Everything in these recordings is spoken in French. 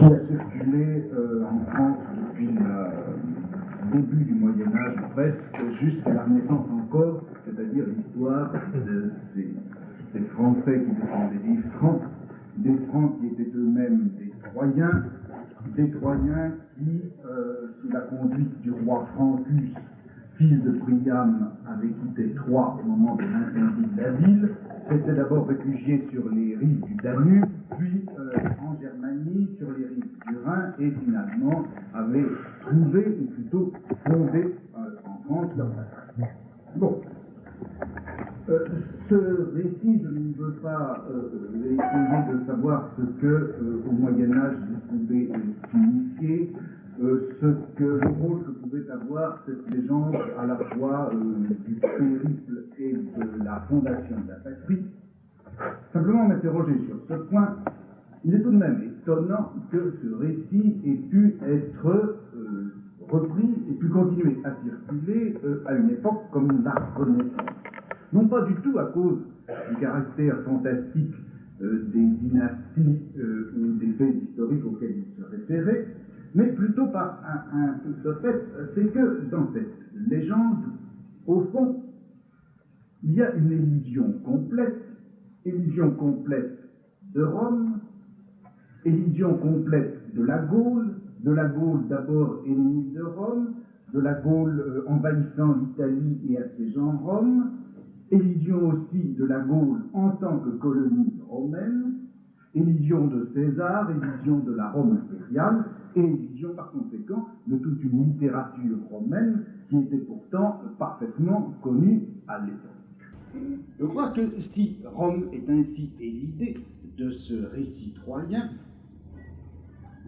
qui a circulé en France depuis le début du Moyen-Âge, presque jusqu'à la Renaissance encore, c'est-à-dire l'histoire de ces Français qui descendaient des Francs qui étaient eux-mêmes des Troyens qui, sous la conduite du roi Francus, fils de Priam, avait quitté Troie au moment de l'incendie de la ville, s'était d'abord réfugié sur les rives du Danube, puis en Germanie, sur les rives du Rhin, et finalement avait trouvé, ou plutôt fondé en France leur patrie. Bon. Ce récit, je ne veux pas essayer de savoir ce que, au Moyen-Âge, vous pouvez signifier, le rôle que pouvait avoir cette légende à la fois du périple et de la fondation de la patrie. Simplement m'interroger sur ce point. Il est tout de même étonnant que ce récit ait pu être repris et pu continuer à circuler à une époque comme la Renaissance. Non pas du tout à cause du caractère fantastique des dynasties ou des faits historiques auxquels il se référait, mais plutôt par le fait, c'est que dans cette légende, au fond, il y a une élision complète de Rome, élision complète de la Gaule d'abord ennemie de Rome, de la Gaule envahissant l'Italie et assiégeant Rome, élision aussi de la Gaule en tant que colonie romaine, élision de César, élision de la Rome impériale, et élision par conséquent de toute une littérature romaine qui était pourtant parfaitement connue à l'époque. Je crois que si Rome est ainsi élidée de ce récit troyen,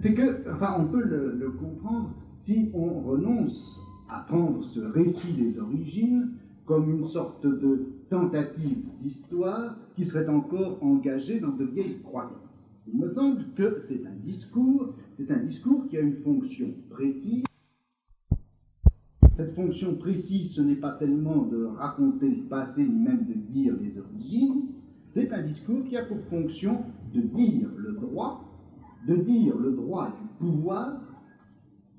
c'est que, on peut le comprendre si on renonce à prendre ce récit des origines comme une sorte de tentative d'histoire qui serait encore engagée dans de vieilles croyances. Il me semble que c'est un discours qui a une fonction précise. Cette fonction précise, ce n'est pas tellement de raconter le passé, ni même de dire les origines, c'est un discours qui a pour fonction de dire le droit du pouvoir,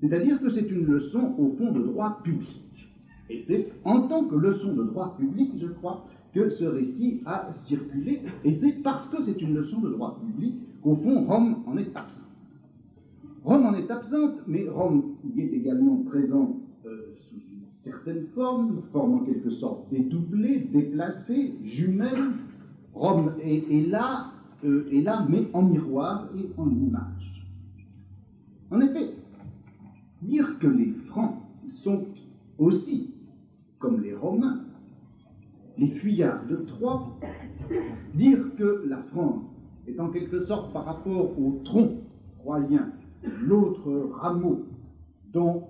c'est-à-dire que c'est une leçon, au fond, de droit public. Et c'est en tant que leçon de droit public, je crois, que ce récit a circulé, et c'est parce que c'est une leçon de droit public qu'au fond, Rome en est absente. Rome en est absente, mais Rome y est également présente sous une certaine forme en quelque sorte dédoublée, déplacée, jumelle. Rome est là, mais en miroir et en image. En effet, dire que les Francs sont aussi, comme les Romains, les fuyards de Troie, dire que la France est en quelque sorte par rapport au tronc troyen, l'autre rameau dont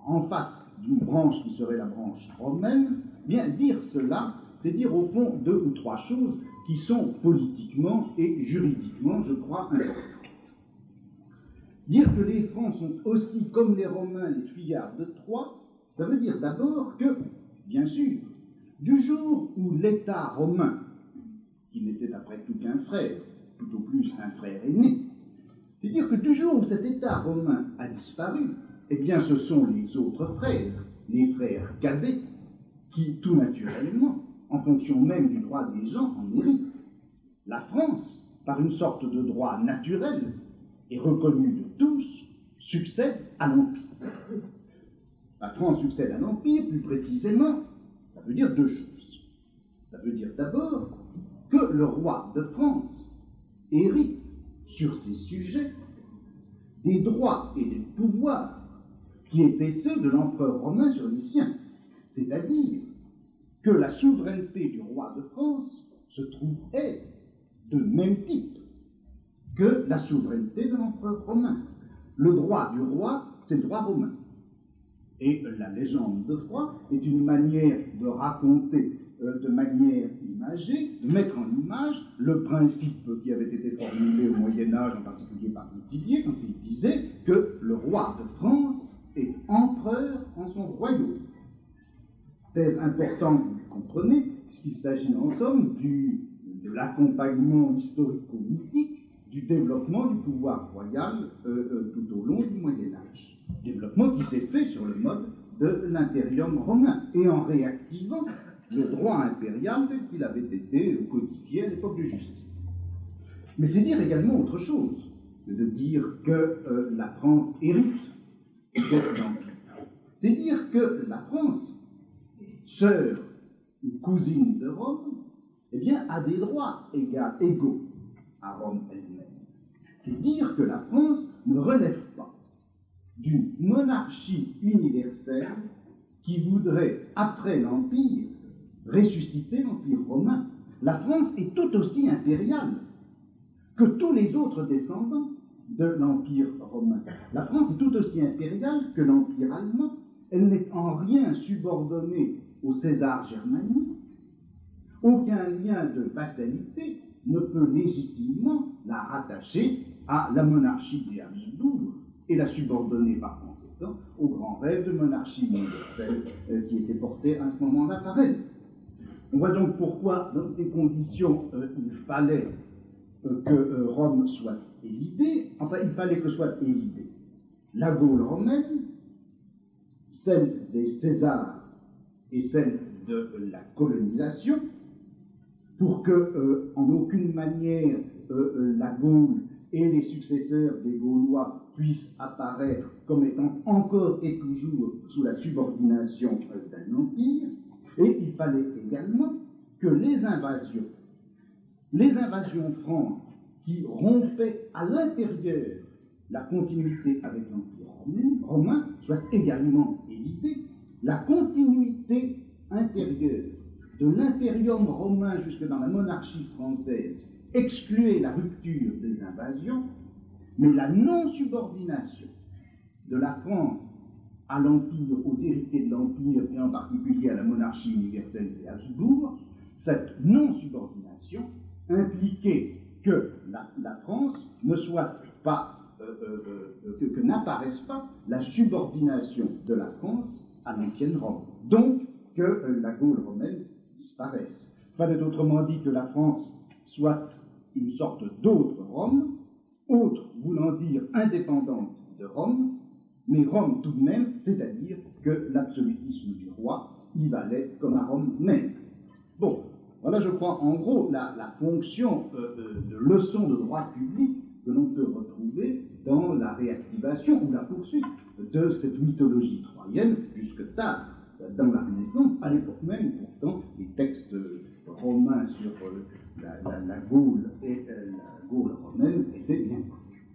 en face d'une branche qui serait la branche romaine, bien dire cela, c'est dire au fond deux ou trois choses qui sont politiquement et juridiquement, je crois, importantes. Dire que les Francs sont aussi, comme les Romains, les fuyards de Troie, ça veut dire d'abord que, bien sûr, du jour où l'État romain, qui n'était après tout qu'un frère, tout au plus un frère aîné, c'est dire que du jour où cet État romain a disparu, eh bien ce sont les autres frères, les frères cadets, qui tout naturellement, en fonction même du droit des gens, en héritent. La France, par une sorte de droit naturel et reconnu de tous, succède à l'Empire. La France succède à l'Empire, plus précisément, ça veut dire deux choses. Ça veut dire d'abord que le roi de France hérite sur ses sujets des droits et des pouvoirs qui étaient ceux de l'empereur romain sur les siens. C'est-à-dire que la souveraineté du roi de France se trouve être de même type que la souveraineté de l'empereur romain. Le droit du roi, c'est le droit romain. Et la légende de Troie est une manière de raconter de manière imagée, de mettre en image le principe qui avait été formulé au Moyen-Âge, en particulier par Boutillier, quand il disait que le roi de France est empereur en son royaume. Thèse importante, vous comprenez, puisqu'il s'agit en somme de l'accompagnement historico-mythique du développement du pouvoir royal tout au long du Moyen-Âge. Développement qui s'est fait sur le mode de l'impérium romain et en réactivant le droit impérial tel qu'il avait été codifié à l'époque de Justine. Mais c'est dire également autre chose que de dire que la France hérite de l'Empire. C'est dire que la France, sœur ou cousine de Rome, eh bien, a des droits égaux à Rome elle-même. C'est dire que la France ne relève pas d'une monarchie universelle qui voudrait, après l'Empire, ressusciter l'Empire romain. La France est tout aussi impériale que tous les autres descendants de l'Empire romain. La France est tout aussi impériale que l'Empire allemand. Elle n'est en rien subordonnée au César germanique. Aucun lien de vassalité ne peut légitimement la rattacher à la monarchie des Habsbourg et la subordonner par conséquent au grand rêve de monarchie universelle qui était porté à ce moment-là par elle. On voit donc pourquoi, dans ces conditions, il fallait que Rome soit élidée, enfin il fallait que soit élidée la Gaule romaine, celle des Césars et celle de la colonisation, pour que, en aucune manière, la Gaule et les successeurs des Gaulois puissent apparaître comme étant encore et toujours sous la subordination d'un empire, et il fallait également que les invasions franques qui rompaient à l'intérieur la continuité avec l'Empire romain soient également évitées. La continuité intérieure de l'impérium romain jusque dans la monarchie française excluait la rupture des invasions, mais la non-subordination de la France à l'Empire, aux héritiers de l'Empire, et en particulier à la monarchie universelle des Habsbourg, cette non-subordination impliquait que la France ne soit pas, que n'apparaisse pas la subordination de la France à l'ancienne Rome. Donc, que la Gaule romaine disparaisse. Il fallait autrement dit que la France soit une sorte d'autre Rome, autre voulant dire indépendante de Rome, mais Rome tout de même, c'est-à-dire que l'absolutisme du roi y valait comme à Rome même. Bon, voilà, je crois, en gros, la fonction de leçon de droit public que l'on peut retrouver dans la réactivation ou la poursuite de cette mythologie troyenne jusque tard dans la Renaissance, à l'époque même, pourtant, les textes romains sur la Gaule et la Gaule romaine étaient bien connus.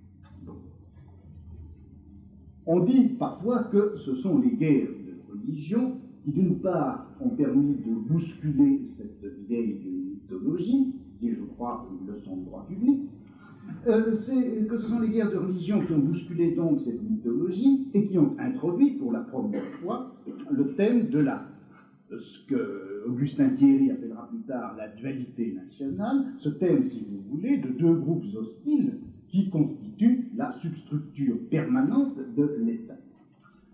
On dit parfois que ce sont les guerres de religion qui, d'une part, ont permis de bousculer cette vieille mythologie, qui est, je crois, une leçon de droit public, que ce sont les guerres de religion qui ont bousculé donc cette mythologie et qui ont introduit pour la première fois le thème de ce que Augustin Thierry appellera plus tard la dualité nationale, ce thème, si vous voulez, de deux groupes hostiles qui constituent la substructure permanente de l'État.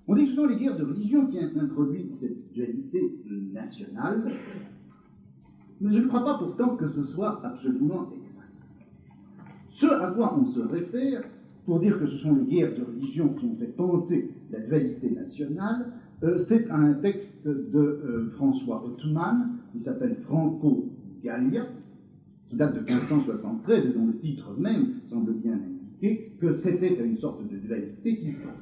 On dit que ce sont les guerres de religion qui ont introduit cette dualité nationale, mais je ne crois pas pourtant que ce soit absolument exact. Ce à quoi on se réfère pour dire que ce sont les guerres de religion qui ont fait penser la dualité nationale, c'est un texte de François Othman, qui s'appelle Franco-Gallia, qui date de 1573 et dont le titre même semble bien indiquer que c'était une sorte de dualité qui pense.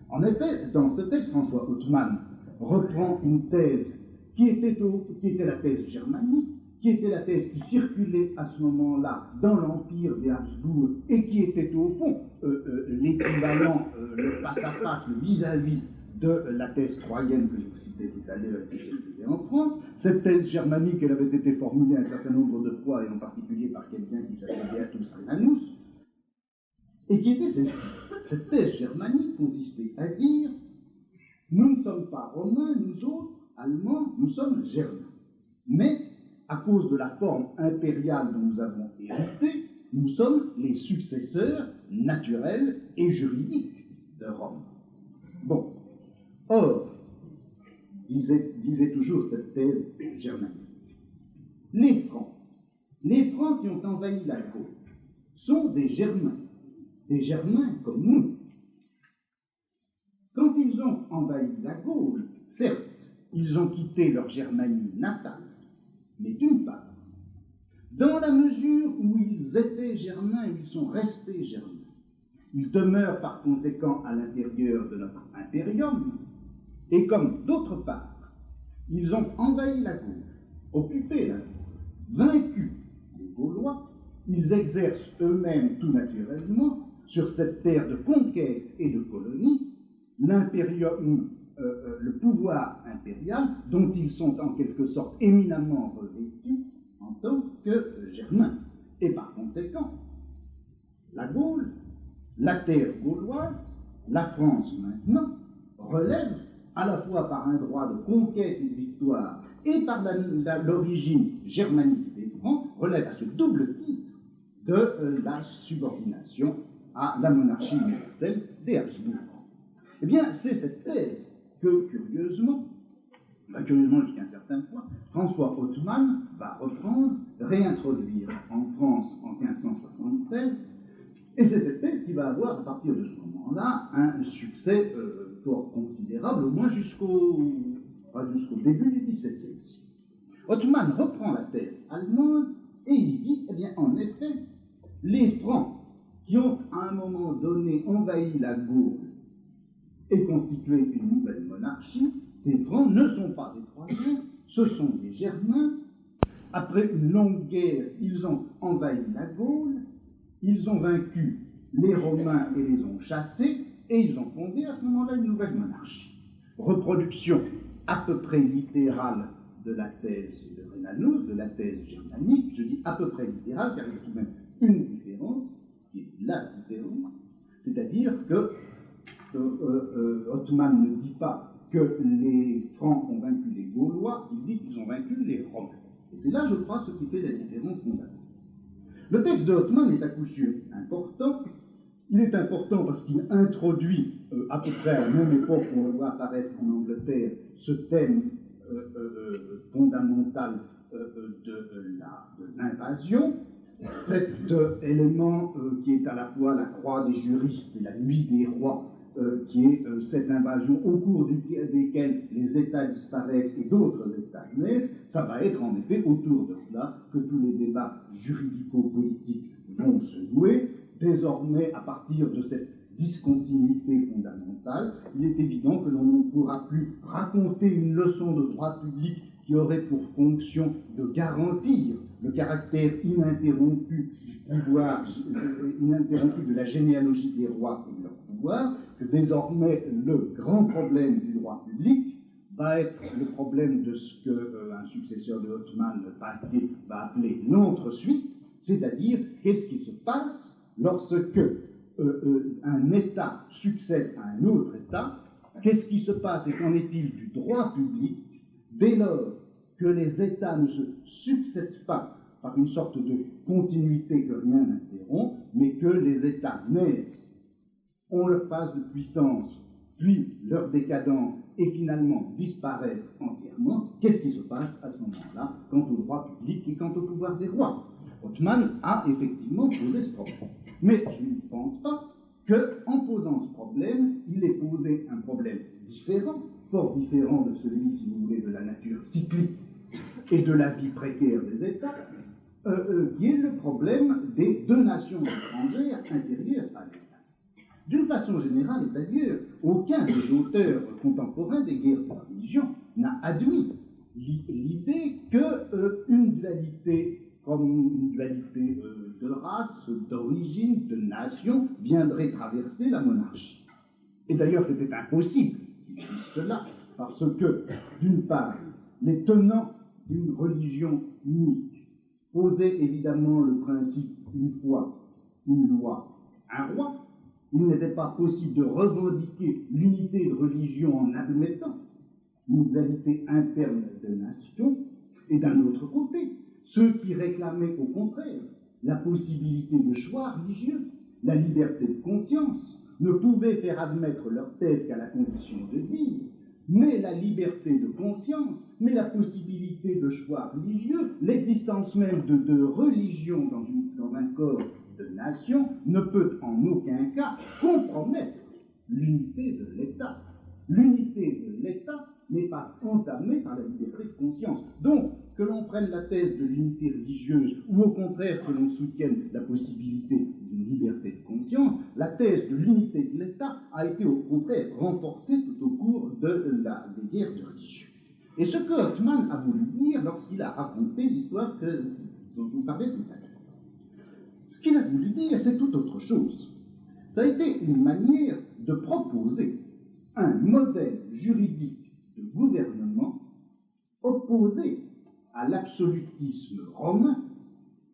En effet, dans ce texte, François Othman reprend une thèse qui était la thèse germanique, qui était la thèse qui circulait à ce moment-là dans l'Empire des Habsbourg et qui était au fond l'équivalent, le face-à-face, le vis-à-vis de la thèse troyenne que je vous citais tout à l'heure et qui circulait en France. Cette thèse germanique, elle avait été formulée un certain nombre de fois, et en particulier par quelqu'un qui s'appelait Beatus Rhenanus, et qui était celle-ci. Cette thèse germanique consistait à dire « Nous ne sommes pas romains, nous autres, Allemands, nous sommes germains. Mais, à cause de la forme impériale dont nous avons hérité, nous sommes les successeurs naturels et juridiques de Rome. » Bon. Or, disait toujours cette thèse germanique, les Francs qui ont envahi la Gaule sont des Germains comme nous. Quand ils ont envahi la Gaule, certes, ils ont quitté leur Germanie natale, mais d'une part, dans la mesure où ils étaient Germains, ils sont restés Germains. Ils demeurent par conséquent à l'intérieur de notre impérium, et comme d'autre part, ils ont envahi la Gaule, occupé la Gaule, vaincu les Gaulois, ils exercent eux-mêmes tout naturellement sur cette terre de conquête et de colonie le pouvoir impérial dont ils sont en quelque sorte éminemment revêtus en tant que Germains. Et par conséquent, la Gaule, la terre gauloise, la France maintenant, relève à la fois par un droit de conquête et de victoire et par l'origine germanique des Francs, relève à ce double titre de la subordination à la monarchie universelle des Habsbourg. Eh bien, c'est cette thèse que, curieusement jusqu'à un certain point, François Hautemann va reprendre, réintroduire en France en 1573, et c'est cette thèse qui va avoir, à partir de ce moment-là, un succès fort considérable, au moins jusqu'au début du XVIIe siècle. Hautemann reprend la thèse allemande et il dit, eh bien, en effet, les Francs qui ont à un moment donné envahi la Gaule et constitué une nouvelle monarchie, ces Francs ne sont pas des Troyens, ce sont des Germains. Après une longue guerre, ils ont envahi la Gaule, ils ont vaincu les Romains et les ont chassés, et ils ont fondé à ce moment-là une nouvelle monarchie. Reproduction à peu près littérale de la thèse de Rhénanous, de la thèse germanique, je dis à peu près littérale, car il y a tout de même une différence, qui est la différence, c'est-à-dire que Hautemann ne dit pas que les Francs ont vaincu les Gaulois, il dit qu'ils ont vaincu les Romains. Et c'est là, je crois, ce qui fait la différence fondamentale. Le texte de Hautemann est à coup sûr important. Il est important parce qu'il introduit, à peu près à la même époque où on le voit apparaître en Angleterre, ce thème fondamental de l'invasion, cet élément qui est à la fois la croix des juristes et la nuit des rois, qui est cette invasion au cours desquelles les États disparaissent et d'autres États naissent, ça va être en effet autour de cela que tous les débats juridico-politiques vont se nouer. Désormais, à partir de cette discontinuité fondamentale, il est évident que l'on ne pourra plus raconter une leçon de droit public qui aurait pour fonction de garantir le caractère ininterrompu du pouvoir, ininterrompu de la généalogie des rois et de leur pouvoir, que désormais le grand problème du droit public va être le problème de ce qu'un successeur de Hautemann, Paquet, va appeler l'entre-suite, c'est-à-dire qu'est-ce qui se passe lorsque un État succède à un autre État, qu'est-ce qui se passe et qu'en est-il du droit public dès lors que les États ne se succèdent pas par une sorte de continuité que rien n'interrompt, mais que les États naissent, ont leur phase de puissance, puis leur décadence, et finalement disparaissent entièrement. Qu'est-ce qui se passe à ce moment-là quant au droit public et quant au pouvoir des rois? Hautemann a effectivement posé ce problème. Mais je ne pense pas qu'en posant ce problème, il ait posé un problème différent, fort différent de celui, si vous voulez, de la nature cyclique et de la vie précaire des États, qui est le problème des deux nations étrangères intérieures à l'État. D'une façon générale, et d'ailleurs, aucun des auteurs contemporains des guerres de religion n'a admis l'idée qu'une dualité comme une dualité de race, d'origine, de nation, viendrait traverser la monarchie. Et d'ailleurs, c'était impossible qu'il dise cela, parce que, d'une part, les tenants d'une religion unique posaient évidemment le principe une foi, une loi, un roi. Il n'était pas possible de revendiquer l'unité de religion en admettant une dualité interne de nation, et d'un autre côté, ceux qui réclamaient au contraire la possibilité de choix religieux, la liberté de conscience, ne pouvaient faire admettre leur thèse qu'à la condition de dire, mais la liberté de conscience, mais la possibilité de choix religieux, l'existence même de religion dans un corps de nation ne peut en aucun cas compromettre l'unité de l'État. L'unité de l'État n'est pas entamée par la liberté de conscience. Donc, que l'on prenne la thèse de l'unité religieuse ou au contraire que l'on soutienne la possibilité d'une liberté de conscience, la thèse de l'unité de l'État a été au contraire renforcée tout au cours des guerres de religion. Et ce que Hoffmann a voulu dire lorsqu'il a raconté l'histoire dont vous parlez tout à l'heure, ce qu'il a voulu dire, c'est tout autre chose. Ça a été une manière de proposer un modèle juridique de gouvernement opposé à l'absolutisme romain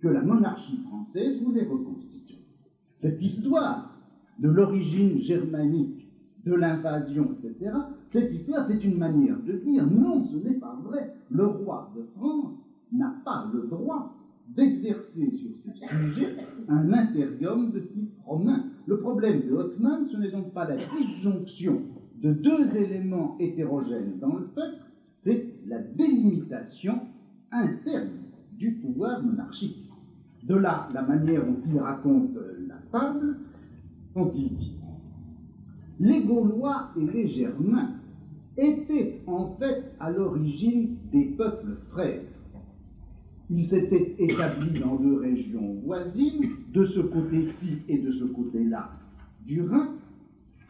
que la monarchie française voulait reconstituer. Cette histoire de l'origine germanique, de l'invasion, etc., cette histoire, c'est une manière de dire non, ce n'est pas vrai. Le roi de France n'a pas le droit d'exercer sur ce sujet un impérium de type romain. Le problème de Hoffmann, ce n'est donc pas la disjonction de deux éléments hétérogènes dans le peuple, c'est la délimitation interne du pouvoir monarchique. De là, la manière dont il raconte la fable, dont il dit « Les Gaulois et les Germains étaient en fait à l'origine des peuples frères. Ils s'étaient établis dans deux régions voisines, de ce côté-ci et de ce côté-là du Rhin.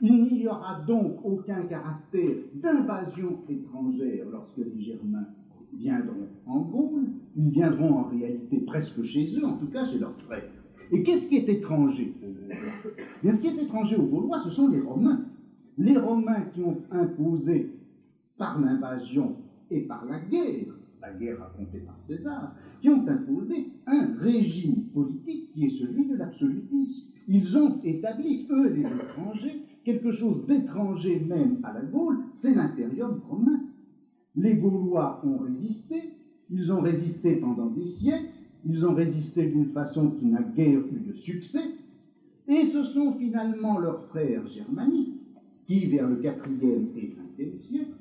Il n'y aura donc aucun caractère d'invasion étrangère lorsque les Germains viendront en Gaule. Ils viendront en réalité presque chez eux, en tout cas chez leurs frères. Et qu'est-ce qui est étranger aux Gaulois ? Bien, ce qui est étranger aux Gaulois, ce sont les Romains. Les Romains qui ont imposé par l'invasion et par la guerre racontée par César, qui ont imposé un régime politique qui est celui de l'absolutisme. Ils ont établi, eux les étrangers, quelque chose d'étranger même à la Gaule, c'est l'impérium romain. Les Gaulois ont résisté, ils ont résisté pendant des siècles, ils ont résisté d'une façon qui n'a guère eu de succès, et ce sont finalement leurs frères germaniques qui, vers le IVe et Ve siècle,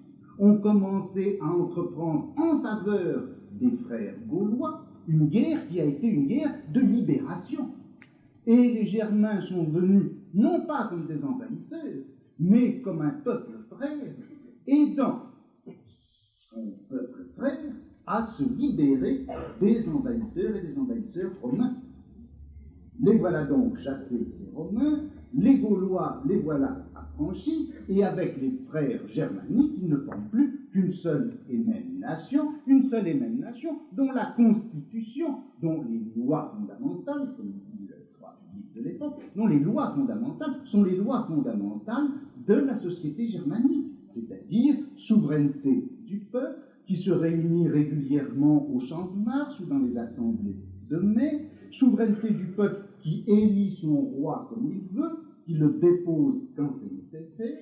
ont commencé à entreprendre en faveur des frères gaulois une guerre qui a été une guerre de libération. Et les Germains sont venus, non pas comme des envahisseurs, mais comme un peuple frère, aidant son peuple frère à se libérer des envahisseurs et des envahisseurs romains. Les voilà donc chassés des Romains, les Gaulois les voilà affranchis, et avec les frères germaniques, ils ne forment plus qu'une seule et même nation dont la constitution, dont les lois fondamentales, comme dit le droit public de l'époque, dont les lois fondamentales sont les lois fondamentales de la société germanique, c'est-à-dire souveraineté du peuple, qui se réunit régulièrement au champ de Mars ou dans les assemblées de mai, souveraineté du peuple qui élit son roi comme il veut, qui le dépose quand c'est nécessaire,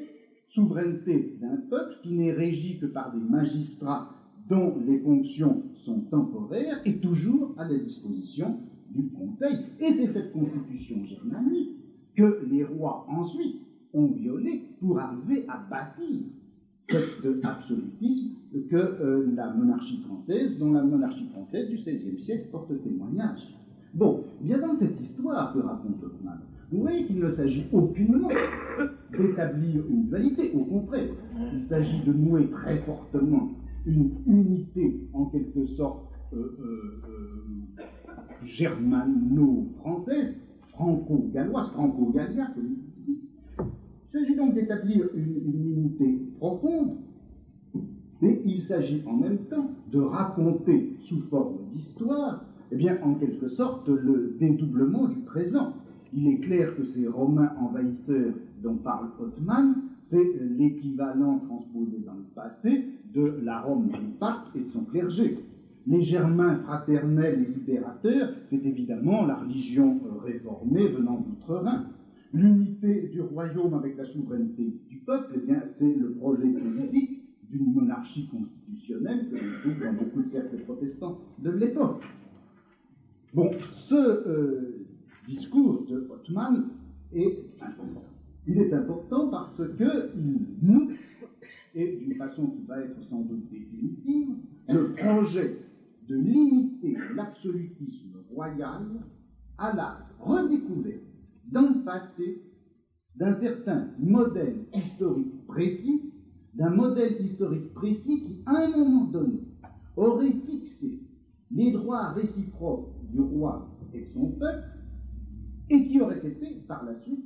souveraineté d'un peuple qui n'est régi que par des magistrats dont les fonctions sont temporaires et toujours à la disposition du Conseil. Et c'est cette constitution germanique que les rois ensuite ont violée pour arriver à bâtir cet absolutisme que la monarchie française, dont la monarchie française du XVIe siècle porte témoignage. Bon, bien dans cette histoire que raconte Hoffmann, vous voyez qu'il ne s'agit aucunement d'établir une dualité, au contraire, il s'agit de nouer très fortement une unité, en quelque sorte, germano-française, franco-galloise, franco-gallia, comme il dit. Il s'agit donc d'établir une unité profonde, et il s'agit en même temps de raconter sous forme d'histoire, eh bien, en quelque sorte, le dédoublement du présent. Il est clair que ces Romains envahisseurs dont parle Hoffmann, c'est l'équivalent transposé dans le passé de la Rome du pape et de son clergé. Les Germains fraternels et libérateurs, c'est évidemment la religion réformée venant d'outre-Rhin. L'unité du royaume avec la souveraineté du peuple, eh bien, c'est le projet politique d'une monarchie constitutionnelle que l'on trouve dans beaucoup de cercles protestants de l'époque. Bon, ce discours de Hoffmann est important. Il est important parce qu'il noue, et d'une façon qui va être sans doute définitive, le projet de limiter l'absolutisme royal à la redécouverte dans le passé d'un certain modèle historique précis, qui, à un moment donné, aurait fixé les droits réciproques du roi et de son peuple, et qui aurait été, par la suite,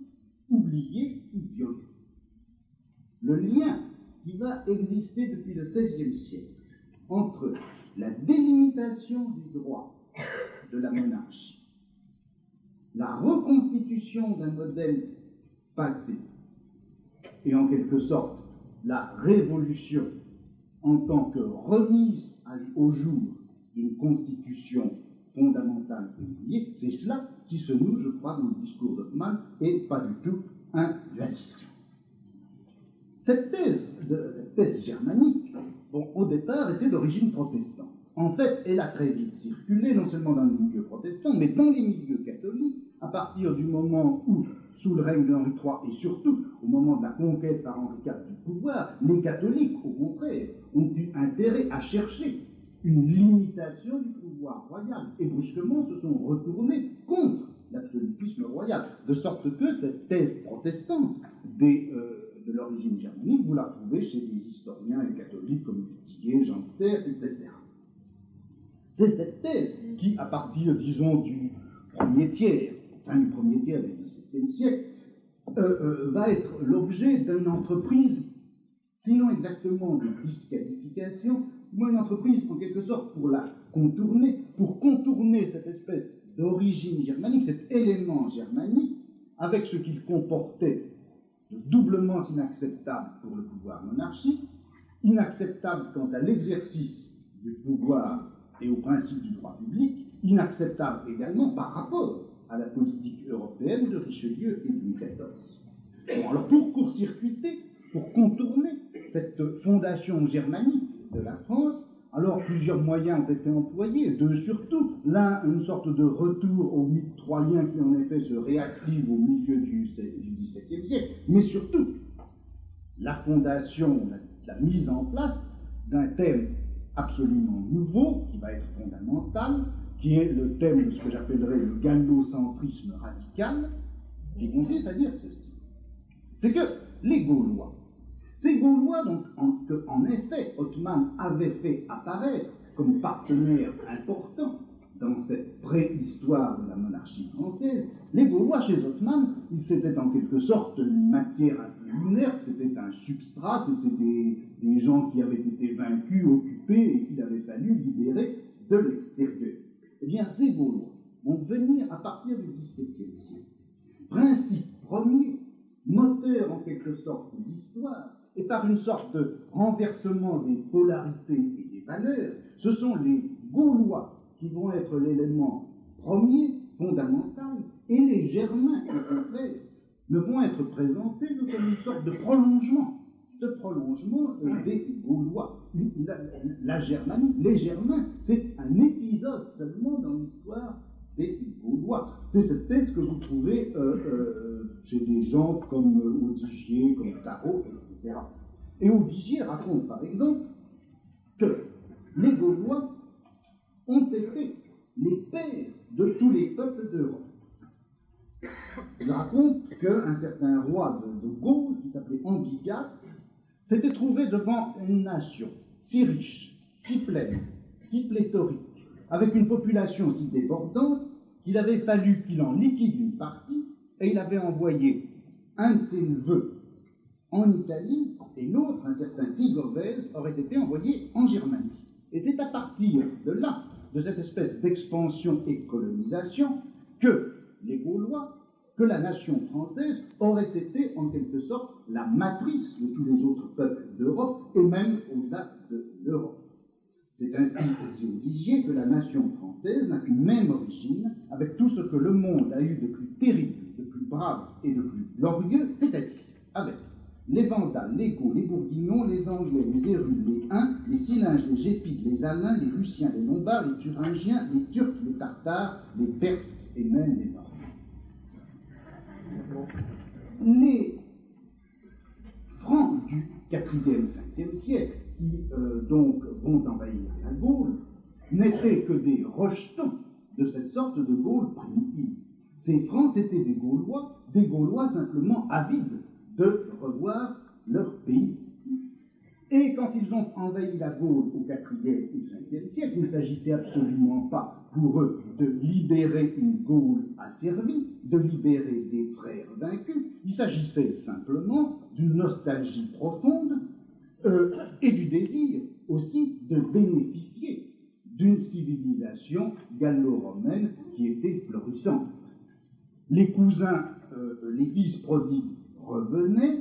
oublié ou violé. Le lien qui va exister depuis le XVIe siècle entre la délimitation du droit de la monarchie, la reconstitution d'un modèle passé, et en quelque sorte la révolution en tant que remise au jour d'une constitution fondamentale et oubliée, c'est cela qui se noue, je crois, dans le discours d'Othman, et pas du tout un dualisme. Cette thèse germanique, au départ, était d'origine protestante. En fait, elle a très vite circulé, non seulement dans les milieux protestants, mais dans les milieux catholiques, à partir du moment où, sous le règne d'Henri III, et surtout au moment de la conquête par Henri IV du pouvoir, les catholiques, au contraire, ont eu intérêt à chercher une limitation du pouvoir royal, et brusquement se sont retournés contre l'absolutisme royal, de sorte que cette thèse protestante de l'origine germanique, vous la trouvez chez des historiens et catholiques comme Duthier, Jean de Terre, etc. C'est cette thèse qui, à partir, disons, du premier tiers du XVIIe siècle, va être l'objet d'une entreprise, sinon exactement de disqualification, mais une entreprise en quelque sorte pour la contourner, cette espèce d'origine germanique, cet élément germanique, avec ce qu'il comportait de doublement inacceptable pour le pouvoir monarchique, inacceptable quant à l'exercice du pouvoir et au principe du droit public, inacceptable également par rapport à la politique européenne de Richelieu et de Louis XIV. Alors pour court-circuiter, pour contourner cette fondation germanique de la France, alors plusieurs moyens ont été employés, deux surtout. L'un, une sorte de retour au mythe troyen qui en effet se réactive au milieu du XVIIe siècle, mais surtout la fondation, la mise en place d'un thème absolument nouveau, qui va être fondamental, qui est le thème de ce que j'appellerais le gallocentrisme radical, qui consiste à dire ceci. C'est que les Gaulois, ces Gaulois, donc, en effet, Othman avait fait apparaître comme partenaires importants dans cette préhistoire de la monarchie française, les Gaulois chez Othman, c'était en quelque sorte une matière un peu inerte, c'était un substrat, c'était des gens qui avaient été vaincus, occupés et qu'il avait fallu libérer de l'extérieur. Eh bien, ces Gaulois vont venir à partir du XVIIe siècle. Principe premier, moteur en quelque sorte de l'histoire, et par une sorte de renversement des polarités et des valeurs, ce sont les Gaulois qui vont être l'élément premier, fondamental, et les Germains, au contraire, ne vont être présentés que comme une sorte de prolongement des Gaulois. La Germanie, les Germains, c'est un épisode seulement dans l'histoire des Gaulois. C'est cette thèse que vous trouvez chez des gens comme Audigier, comme Tarot, etc. Et Audigier raconte par exemple que les Gaulois ont été les pères de tous les peuples d'Europe. Il raconte qu'un certain roi de Gaule, qui s'appelait Ambigate, s'était trouvé devant une nation si riche, si pleine, si pléthorique, avec une population si débordante, qu'il avait fallu qu'il en liquide une partie, et il avait envoyé un de ses neveux en Italie, et l'autre, un certain Tigorvès, aurait été envoyé en Germanie. Et c'est à partir de là, de cette espèce d'expansion et de colonisation, que les Gaulois, que la nation française aurait été en quelque sorte la matrice de tous les autres peuples d'Europe, et même au-delà de l'Europe. C'est ainsi, dit Audigier, que la nation française n'a qu'une même origine, avec tout ce que le monde a eu de plus terrible, de plus brave et de plus glorieux, c'est-à-dire avec les Vandales, les Goths, les Bourguignons, les Anglais, les Hérules, les Huns, les Silinges, les Gépides, les Alains, les Russiens, les Lombards, les Thuringiens, les Turcs, les Tartares, les Perses et même les Normands. Les Francs du IVe, Ve siècle, qui donc vont envahir la Gaule, n'étaient que des rejetons de cette sorte de Gaule primitive. Ces Francs étaient des Gaulois simplement avides de revoir leur pays. Et quand ils ont envahi la Gaule au IVe ou Ve siècle, il ne s'agissait absolument pas pour eux de libérer une Gaule asservie, de libérer des frères vaincus. Il s'agissait simplement d'une nostalgie profonde et du désir aussi de bénéficier d'une civilisation gallo-romaine qui était florissante. Les cousins, les fils prodigues revenaient,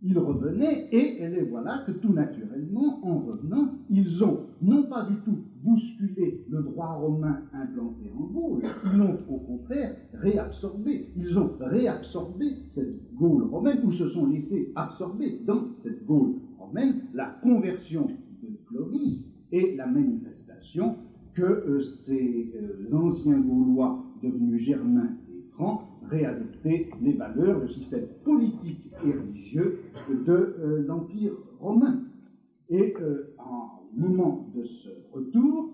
ils revenaient, et les voilà que tout naturellement, en revenant, ils ont non pas du tout bousculé le droit romain implanté en Gaule, ils l'ont au contraire réabsorbé. Ils ont réabsorbé cette Gaule romaine, ou se sont laissés absorber dans cette Gaule romaine la conversion de Clovis et la manifestation que ces anciens Gaulois devenus germains et francs réadopter les valeurs, le système politique et religieux de l'Empire romain. Et en moment de ce retour,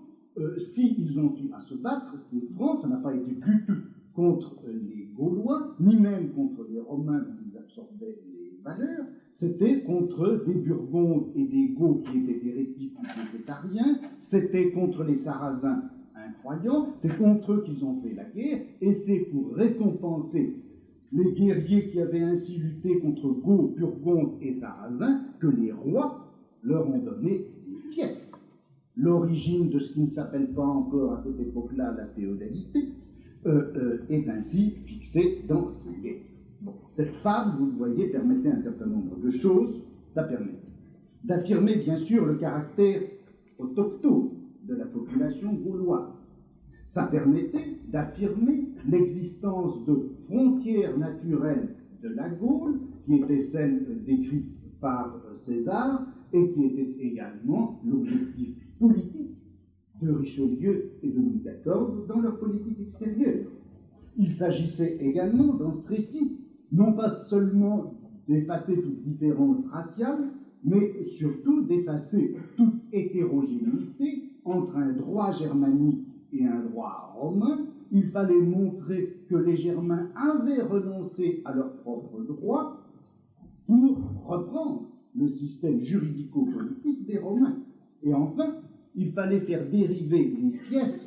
s'ils ont eu à se battre, ces Francs, ça n'a pas été du tout contre les Gaulois, ni même contre les Romains dont ils absorbaient les valeurs, c'était contre des Burgondes et des Goths qui étaient hérétiques ou végétariens, c'était contre les Sarrasins incroyants, c'est contre eux qu'ils ont fait la guerre, et c'est pour récompenser les guerriers qui avaient ainsi lutté contre Goths, Burgondes et Sarrasins que les rois leur ont donné des fiefs. L'origine de ce qui ne s'appelle pas encore à cette époque-là la féodalité est ainsi fixée dans ces guerres. Bon, cette fable, vous le voyez, permettait un certain nombre de choses. Ça permet d'affirmer, bien sûr, le caractère autochtone de la population gauloise. Ça permettait d'affirmer l'existence de frontières naturelles de la Gaule, qui étaient celles décrites par César, et qui étaient également l'objectif politique de Richelieu et de Louis XIV dans leur politique extérieure. Il s'agissait également, dans ce récit, non pas seulement d'effacer toute différence raciale, mais surtout d'effacer toute hétérogénéité entre un droit germanique et un droit romain. Il fallait montrer que les Germains avaient renoncé à leurs propres droits pour reprendre le système juridico-politique des Romains. Et enfin, il fallait faire dériver les fiefs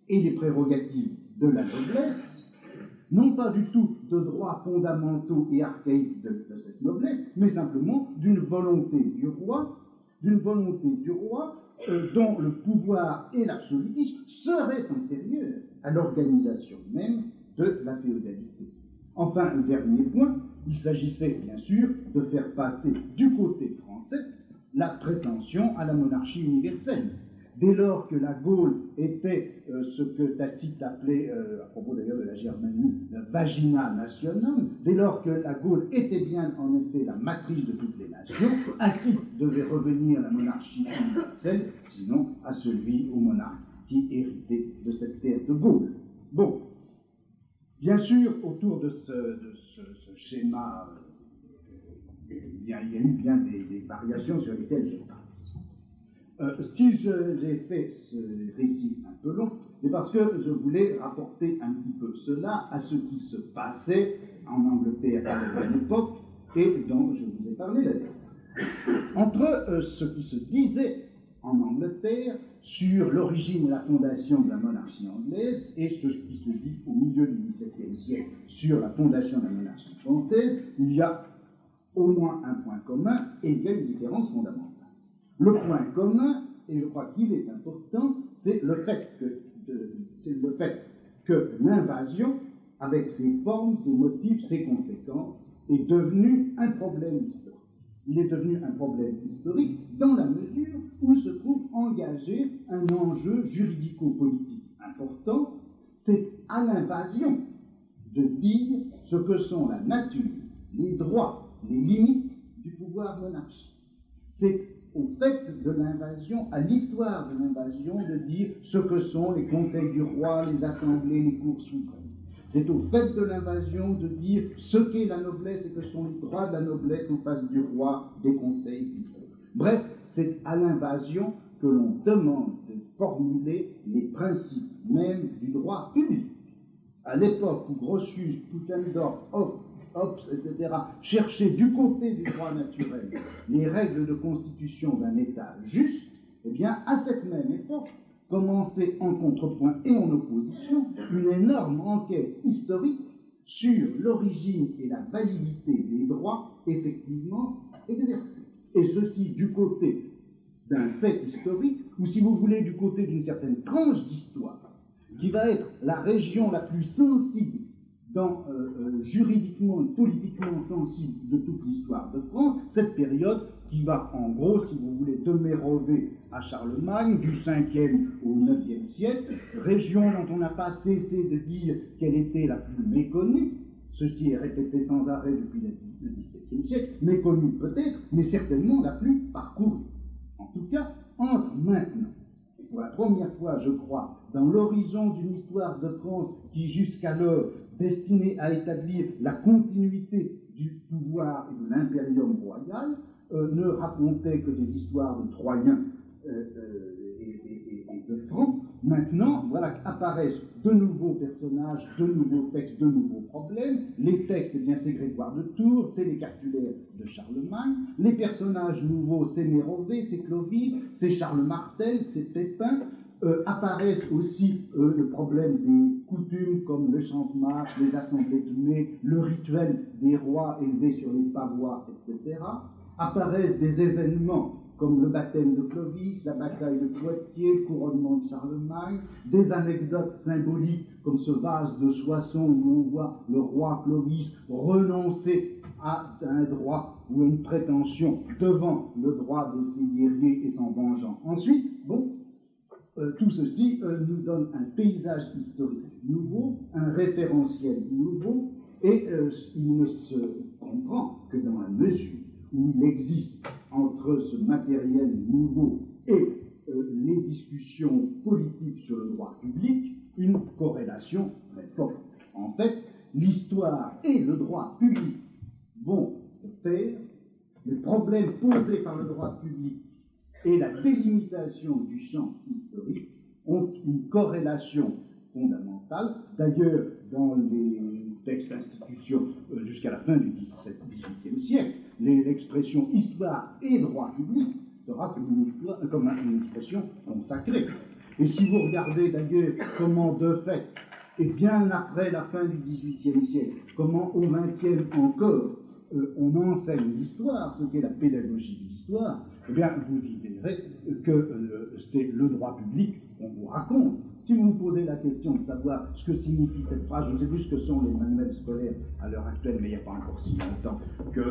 et les prérogatives de la noblesse, non pas du tout de droits fondamentaux et archaïques de cette noblesse, mais simplement d'une volonté du roi dont le pouvoir et l'absolutisme seraient antérieurs à l'organisation même de la féodalité. Enfin, un dernier point, il s'agissait bien sûr de faire passer du côté français la prétention à la monarchie universelle. Dès lors que la Gaule était ce que Tacite appelait, à propos d'ailleurs de la Germanie, le vagina nationum, dès lors que la Gaule était bien en effet la matrice de toutes les nations, à qui devait revenir la monarchie universelle, sinon à celui, au monarque qui héritait de cette terre de Gaule. Bon, bien sûr, autour de ce schéma, il y a eu bien des variations sur lesquelles je passe. Si j'ai fait ce récit un peu long, c'est parce que je voulais rapporter un petit peu cela à ce qui se passait en Angleterre à l'époque et dont je vous ai parlé la dernière fois. Entre ce qui se disait en Angleterre sur l'origine et la fondation de la monarchie anglaise et ce qui se dit au milieu du XVIIe siècle sur la fondation de la monarchie française, il y a au moins un point commun et il y a une différence fondamentale. Le point commun, et je crois qu'il est important, c'est le fait que l'invasion, avec ses formes, ses motifs, ses conséquences, est devenu un problème historique. Il est devenu un problème historique dans la mesure où se trouve engagé un enjeu juridico-politique important. C'est à l'invasion de dire ce que sont la nature, les droits, les limites du pouvoir monarchique. C'est au fait de l'invasion, à l'histoire de l'invasion, de dire ce que sont les conseils du roi, les assemblées, les cours souveraines. C'est au fait de l'invasion de dire ce qu'est la noblesse et que sont les droits de la noblesse en face du roi, des conseils du peuple. Bref, c'est à l'invasion que l'on demande de formuler les principes même du droit public. à l'époque où Grotius, Putendorf, Hobbes, etc., cherchaient du côté du droit naturel les règles de constitution d'un État juste, eh bien, à cette même époque, commençait en contrepoint et en opposition une énorme enquête historique sur l'origine et la validité des droits effectivement exercés. Et ceci du côté d'un fait historique, ou si vous voulez, du côté d'une certaine tranche d'histoire, qui va être la région la plus sensible, juridiquement et politiquement sensible de toute l'histoire de France, cette période qui va, en gros, si vous voulez, de Mérovée à Charlemagne, du 5e au 9e siècle, région dont on n'a pas cessé de dire qu'elle était la plus méconnue. Ceci est répété sans arrêt depuis le XVIIe siècle, méconnue peut-être, mais certainement la plus parcourue. En tout cas, entre maintenant, et pour la première fois, je crois, dans l'horizon d'une histoire de France qui jusqu'alors destinée à établir la continuité du pouvoir et de l'impérium royal, ne racontait que des histoires de Troyens et de Francs. Maintenant, voilà qu'apparaissent de nouveaux personnages, de nouveaux textes, de nouveaux problèmes. Les textes, eh bien, c'est Grégoire de Tours, c'est les cartulaires de Charlemagne. Les personnages nouveaux, c'est Mérovée, c'est Clovis, c'est Charles Martel, c'est Pépin. Apparaissent aussi le problème des coutumes comme le chant de marche, les assemblées de mai, le rituel des rois élevés sur les pavois, etc. Apparaissent des événements comme le baptême de Clovis, la bataille de Poitiers, le couronnement de Charlemagne, des anecdotes symboliques comme ce vase de Soissons où on voit le roi Clovis renoncer à un droit ou une prétention devant le droit de ses guerriers et s'en vengeant ensuite. Bon, tout ceci nous donne un paysage historique nouveau, un référentiel nouveau, et il ne se comprend que dans la mesure où il existe entre ce matériel nouveau et les discussions politiques sur le droit public une corrélation très forte. En fait, l'histoire et le droit public vont se faire, les problèmes posés par le droit public et la délimitation du champ historique ont une corrélation fondamentale. D'ailleurs, dans les textes institutions jusqu'à la fin du XVIIIe siècle, l'expression histoire et droit public sera comme une expression consacrée. Et si vous regardez d'ailleurs comment de fait, et bien après la fin du XVIIIe siècle, comment au XXe encore, on enseigne l'histoire, ce qu'est la pédagogie de l'histoire, eh bien, vous y verrez que c'est le droit public qu'on vous raconte. Si vous vous posez la question de savoir ce que signifie cette phrase, je ne sais plus ce que sont les manuels scolaires à l'heure actuelle, mais il n'y a pas encore si longtemps que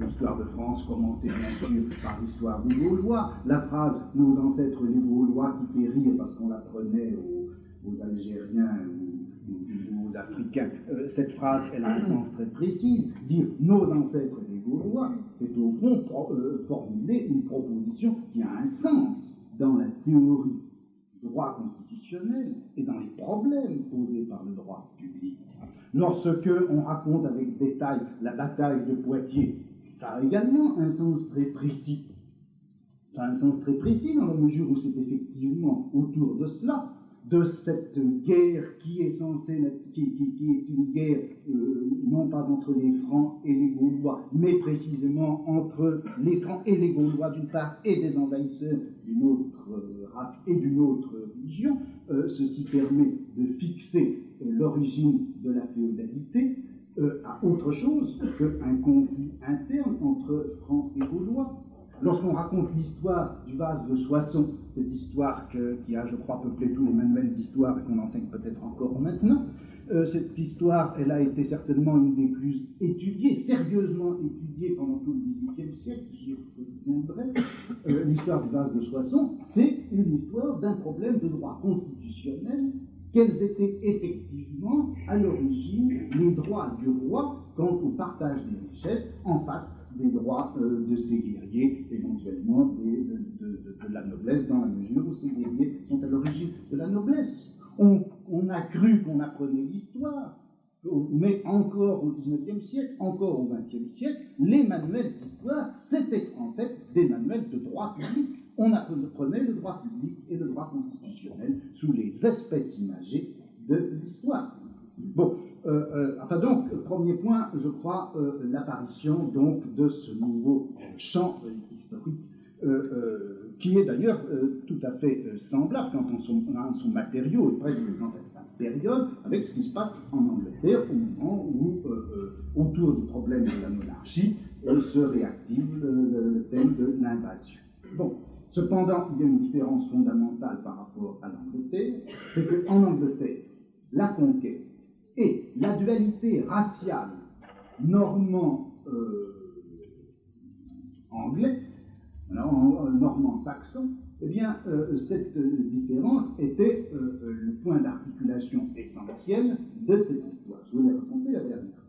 l'histoire de France commençait bien sûr par l'histoire des Gaulois. La phrase « nos ancêtres les Gaulois » qui fait rire parce qu'on l'apprenait aux Algériens ou aux Africains, cette phrase, elle a un sens très précis. Dire « nos ancêtres les Gaulois », c'est au fond formuler une proposition qui a un sens dans la théorie du droit constitutionnel et dans les problèmes posés par le droit public. Lorsque on raconte avec détail la bataille de Poitiers, ça a également un sens très précis. Ça a un sens très précis dans la mesure où c'est effectivement autour de cela, de cette guerre qui est censée, qui est une guerre non pas entre les Francs et les Gaulois, mais précisément entre les Francs et les Gaulois d'une part et des envahisseurs d'une autre race et d'une autre religion. Ceci permet de fixer l'origine de la féodalité à autre chose qu'un conflit interne entre Francs et Gaulois. Lorsqu'on raconte l'histoire du vase de Soissons, cette histoire qui a, je crois, peuplé tous les manuels d'histoire et qu'on enseigne peut-être encore maintenant, cette histoire, elle a été certainement une des plus étudiées, sérieusement étudiée pendant tout le XVIIIe siècle, j'y reviendrai. L'histoire du vase de Soissons, c'est une histoire d'un problème de droit constitutionnel. Quels étaient effectivement, à l'origine, les droits du roi quant au partage des richesses en face des droits de ses guerriers, éventuellement de la noblesse, dans la mesure où ces guerriers sont à l'origine de la noblesse. On a cru qu'on apprenait l'histoire, mais encore au XIXe siècle, encore au XXe siècle, les manuels d'histoire, c'était en fait des manuels de droit public. On apprenait le droit public et le droit constitutionnel sous les espèces imagées de l'histoire. Bon, enfin donc, premier point, je crois, l'apparition donc de ce nouveau champ historique, qui est d'ailleurs tout à fait semblable quant à son matériau et presque dans sa période avec ce qui se passe en Angleterre au moment où, autour du problème de la monarchie, se réactive le thème de l'invasion. Bon, cependant, il y a une différence fondamentale par rapport à l'Angleterre, c'est qu'en Angleterre, la conquête et la dualité raciale normand-anglais, normand-saxon, eh bien, cette différence était le point d'articulation essentiel de cette histoire. Je vous l'ai raconté la dernière.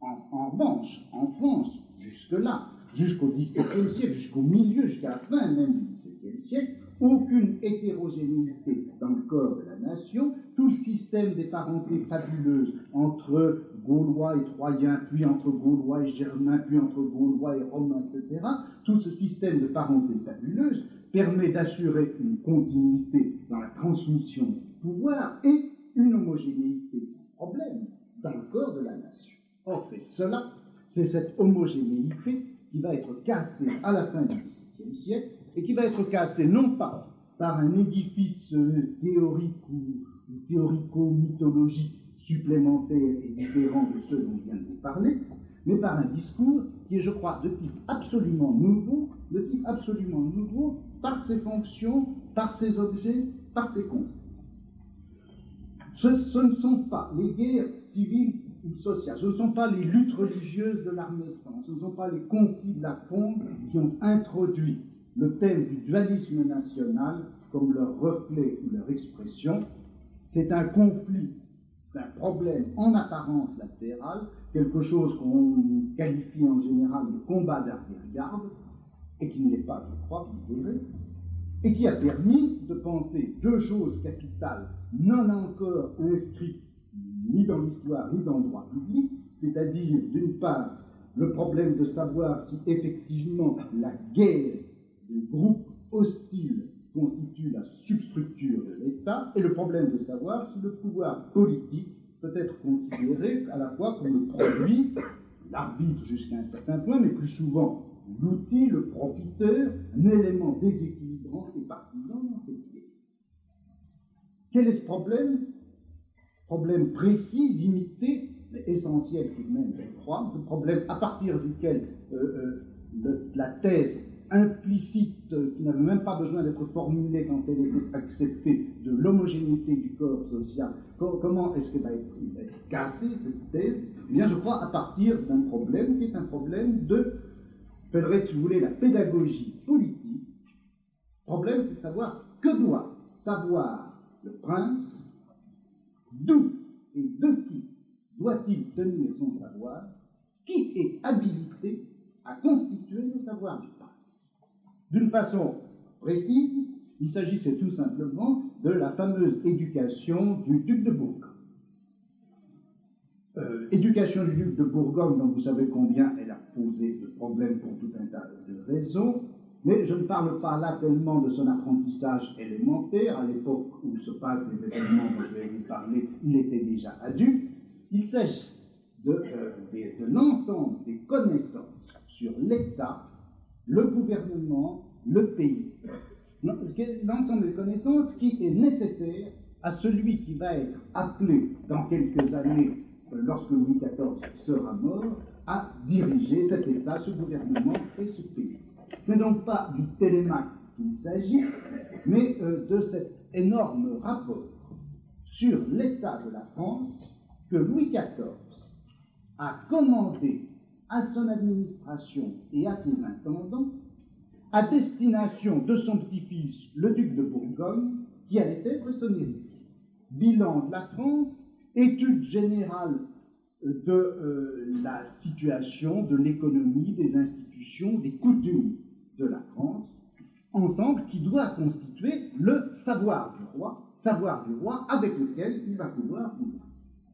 En revanche, en France, jusque-là, jusqu'au XVIIe siècle, jusqu'au milieu, jusqu'à la fin même du XVIIe siècle, aucune hétérogénéité dans le corps de la nation, tout le système des parentés fabuleuses entre Gaulois et Troyens, puis entre Gaulois et Germains, puis entre Gaulois et Romains, etc., tout ce système de parenté fabuleuse permet d'assurer une continuité dans la transmission du pouvoir et une homogénéité sans problème dans le corps de la nation. Or, c'est cela, c'est cette homogénéité qui va être cassée à la fin du XVIIe siècle et qui va être cassée non pas par un édifice théorique ou théorico-mythologique supplémentaire et différent de ceux dont je viens de vous parler, mais par un discours qui est, je crois, de type absolument nouveau, par ses fonctions, par ses objets, par ses concepts. Ce ne sont pas les guerres civiles ou sociales, ce ne sont pas les luttes religieuses de la Renaissance, ce ne sont pas les conflits de la Fronde qui ont introduit le thème du dualisme national comme leur reflet ou leur expression. C'est un conflit, un problème en apparence latéral, quelque chose qu'on qualifie en général de combat d'arrière-garde, et qui ne l'est pas, je crois, vous verrez, et qui a permis de penser deux choses capitales non encore inscrites ni dans l'histoire ni dans le droit public, c'est-à-dire d'une part le problème de savoir si effectivement la guerre des groupes hostiles constitue la substructure de l'État, et le problème de savoir si le pouvoir politique peut être considéré à la fois comme le produit, l'arbitre jusqu'à un certain point, mais plus souvent l'outil, le profiteur, un élément déséquilibrant et partisan dans cette guerre. Quel est ce problème? Problème précis, limité, mais essentiel tout de même, je crois, le problème à partir duquel la thèse implicite, qui n'avait même pas besoin d'être formulée quand elle était acceptée, de l'homogénéité du corps social, comment est-ce qu'elle va être cassée, cette thèse? Eh bien, je crois à partir d'un problème qui est un problème de, je appellerais, si vous voulez, la pédagogie politique. Problème, c'est de savoir que doit savoir le prince, d'où et de qui doit-il tenir son savoir, qui est habilité à constituer le savoir du prince. D'une façon précise, il s'agissait tout simplement de la fameuse éducation du duc de Bourgogne. Éducation du duc de Bourgogne, dont vous savez combien elle a posé de problèmes pour tout un tas de raisons, mais je ne parle pas là tellement de son apprentissage élémentaire. À l'époque où se passent les événements dont je vais vous parler, il était déjà adulte. Il s'agit de l'ensemble des connaissances sur l'État, le gouvernement, le pays. L'ensemble des connaissances qui est nécessaire à celui qui va être appelé dans quelques années, lorsque Louis XIV sera mort, à diriger cet État, ce gouvernement et ce pays. Ce n'est donc pas du télémaque qu'il s'agit, mais de cet énorme rapport sur l'état de la France que Louis XIV a commandé à son administration et à ses intendants à destination de son petit-fils, le duc de Bourgogne, qui allait être son héritier. Bilan de la France, étude générale de la situation, de l'économie, des institutions, des coutumes de la France, ensemble qui doit constituer le savoir du roi avec lequel il va pouvoir gouverner.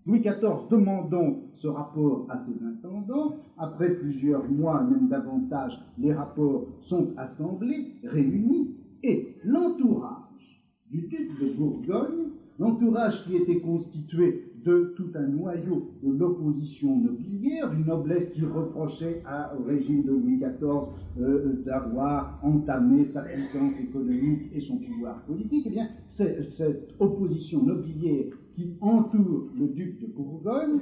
Louis XIV demande donc ce rapport à ses intendants. Après plusieurs mois, même davantage, les rapports sont assemblés, réunis, et l'entourage du duc de Bourgogne, l'entourage qui était constitué de tout un noyau de l'opposition nobiliaire, d'une noblesse qui reprochait au régime de Louis XIV d'avoir entamé sa puissance économique et son pouvoir politique. Eh bien, cette opposition nobiliaire qui entoure le duc de Bourgogne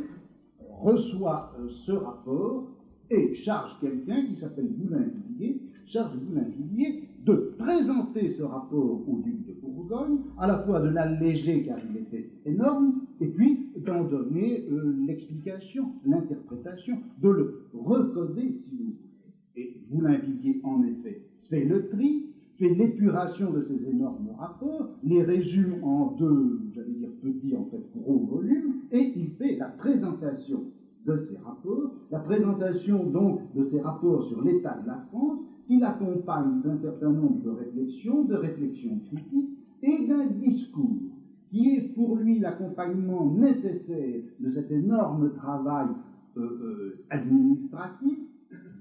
reçoit ce rapport et charge quelqu'un qui s'appelle Boulainvilliers, de présenter ce rapport au duc de Bourgogne, à la fois de l'alléger car il était énorme, et puis d'en donner l'explication, l'interprétation, de le recoder, si vous voulez. Et Boulainvilliers, en effet, fait le tri, fait l'épuration de ces énormes rapports, les résume en deux, j'allais dire petits, en fait, gros volumes, et il fait la présentation de ces rapports, la présentation donc de ces rapports sur l'état de la France, qui l'accompagne d'un certain nombre de réflexions critiques, et d'un discours qui est pour lui l'accompagnement nécessaire de cet énorme travail administratif,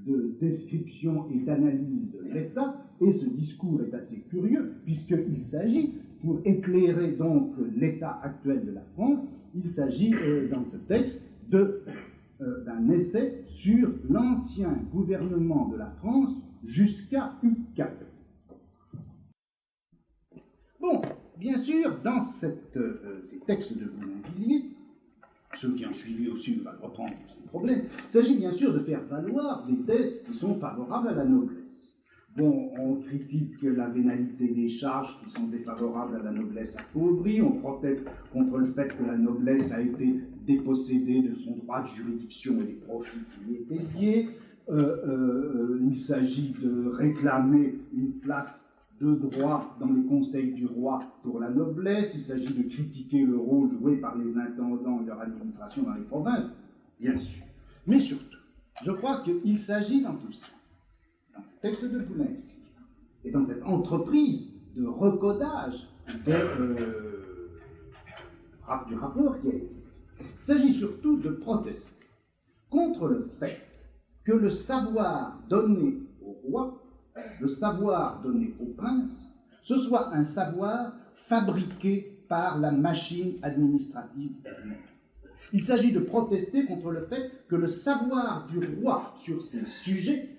de description et d'analyse de l'État, et ce discours est assez curieux, puisqu'il s'agit, pour éclairer donc l'état actuel de la France, il s'agit dans ce texte d'un essai sur l'ancien gouvernement de la France jusqu'à Hugues Capet. Bon, bien sûr, dans ces textes de Boulainvilliers, ceux qui ont suivi aussi va reprendre ces problèmes, il s'agit bien sûr de faire valoir des thèses qui sont favorables à la noblesse. Bon, on critique la vénalité des charges qui sont défavorables à la noblesse appauvrie, on proteste contre le fait que la noblesse a été dépossédée de son droit de juridiction et des profits qui lui étaient liés. Il s'agit de réclamer une place de droit dans les conseils du roi pour la noblesse, il s'agit de critiquer le rôle joué par les intendants et leur administration dans les provinces, bien sûr. Mais surtout, je crois qu'il s'agit dans tout ça, dans ce texte de Boulainvilliers, et dans cette entreprise de recodage du rapport qui a été fait, il s'agit surtout de protester contre le fait que le savoir donné au roi, le savoir donné au prince, ce soit un savoir fabriqué par la machine administrative elle-même. Il s'agit de protester contre le fait que le savoir du roi sur ses sujets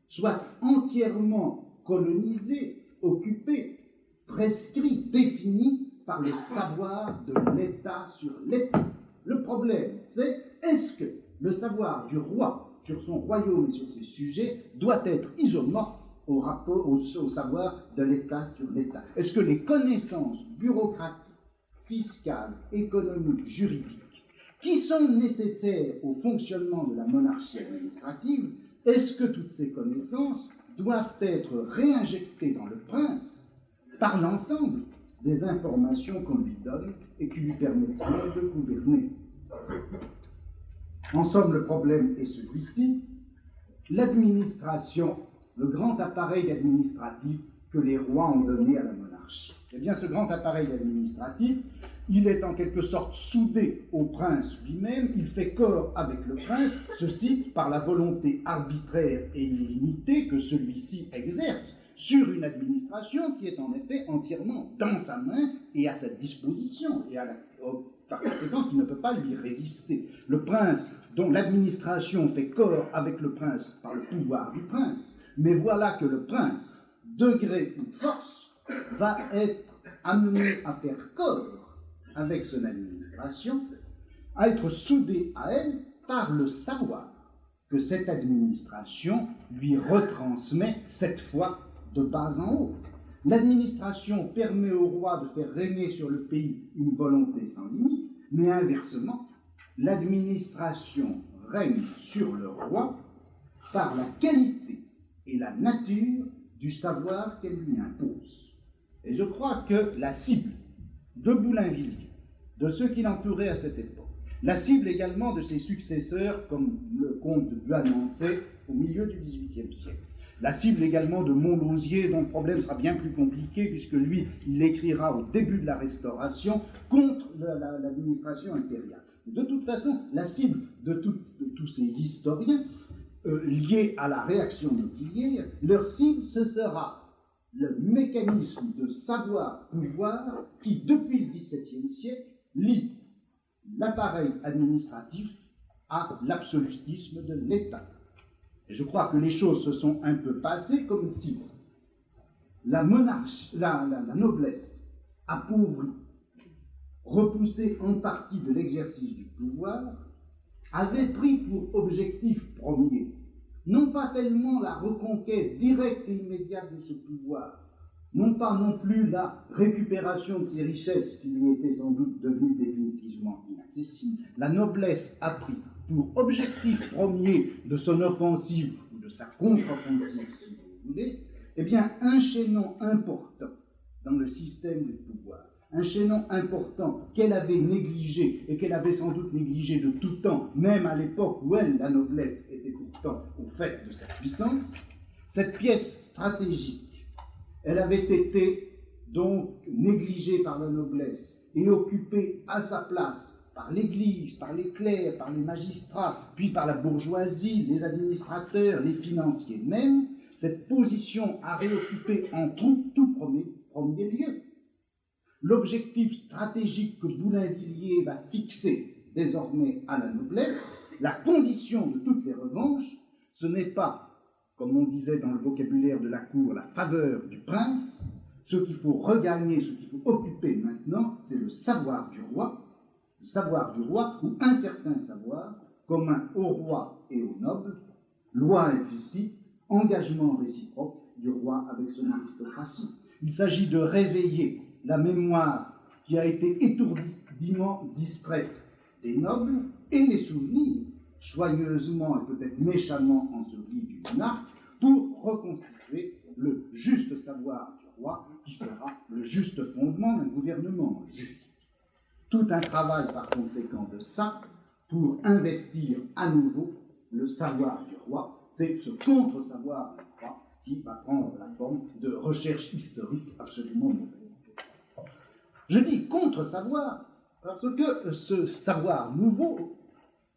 soit entièrement colonisé, occupé, prescrit, défini par le savoir de l'État sur l'État. Le problème, c'est est-ce que le savoir du roi sur son royaume et sur ses sujets doit être isomorphe au savoir de l'État sur l'État? Est-ce que les connaissances bureaucratiques, fiscales, économiques, juridiques, qui sont nécessaires au fonctionnement de la monarchie administrative, est-ce que toutes ces connaissances doivent être réinjectées dans le prince par l'ensemble des informations qu'on lui donne et qui lui permettront de gouverner? En somme, le problème est celui-ci. L'administration, le grand appareil administratif que les rois ont donné à la monarchie. Eh bien, ce grand appareil administratif, il est en quelque sorte soudé au prince lui-même, il fait corps avec le prince, ceci par la volonté arbitraire et illimitée que celui-ci exerce sur une administration qui est en effet entièrement dans sa main et à sa disposition, et par conséquent qui ne peut pas lui résister. Le prince, dont l'administration fait corps avec le prince par le pouvoir du prince, mais voilà que le prince, de gré ou de force, va être amené à faire corps avec son administration, à être soudé à elle par le savoir que cette administration lui retransmet cette fois de bas en haut. L'administration permet au roi de faire régner sur le pays une volonté sans limite, mais inversement, l'administration règne sur le roi par la qualité et la nature du savoir qu'elle lui impose. Et je crois que la cible de Boulainvilliers, de ceux qui l'entouraient à cette époque, la cible également de ses successeurs, comme le comte de Buanancé au milieu du XVIIIe siècle, la cible également de Montlosier, dont le problème sera bien plus compliqué, puisque lui, il écrira au début de la Restauration contre l'administration impériale. De toute façon, la cible de tous ces historiens liés à la réaction nobiliaire, leur cible, ce sera le mécanisme de savoir-pouvoir qui, depuis le XVIIe siècle, lie l'appareil administratif à l'absolutisme de l'État. Et je crois que les choses se sont un peu passées comme si la noblesse appauvrie, repoussée en partie de l'exercice du pouvoir, avait pris pour objectif premier, non pas tellement la reconquête directe et immédiate de ce pouvoir, non pas non plus la récupération de ces richesses qui lui étaient sans doute devenues définitivement inaccessibles. La noblesse a pris pour objectif premier de son offensive ou de sa contre-offensive, si vous voulez, eh bien, un chaînon important dans le système du pouvoir, un chaînon important qu'elle avait négligé et qu'elle avait sans doute négligé de tout temps, même à l'époque où elle, la noblesse, était pourtant au fait de sa puissance, cette pièce stratégique, elle avait été donc négligée par la noblesse et occupée à sa place par l'Église, par les clercs, par les magistrats, puis par la bourgeoisie, les administrateurs, les financiers même. Cette position a réoccupé en tout premier lieu l'objectif stratégique que Boulainvilliers va fixer désormais à la noblesse. La condition de toutes les revanches, ce n'est pas, comme on disait dans le vocabulaire de la cour, la faveur du prince. Ce qu'il faut regagner, ce qu'il faut occuper maintenant, c'est le savoir du roi ou un certain savoir commun au roi et aux nobles, loi implicite, engagement réciproque du roi avec son aristocratie. Il s'agit de réveiller la mémoire qui a été étourdiment distraite des nobles et les souvenirs, joyeusement et peut-être méchamment ensevelis du monarque, pour reconstituer le juste savoir du roi qui sera le juste fondement d'un gouvernement juste. Tout un travail par conséquent de ça pour investir à nouveau le savoir du roi. C'est ce contre-savoir du roi qui va prendre la forme de recherche historique absolument nouvelle. Je dis contre-savoir parce que ce savoir nouveau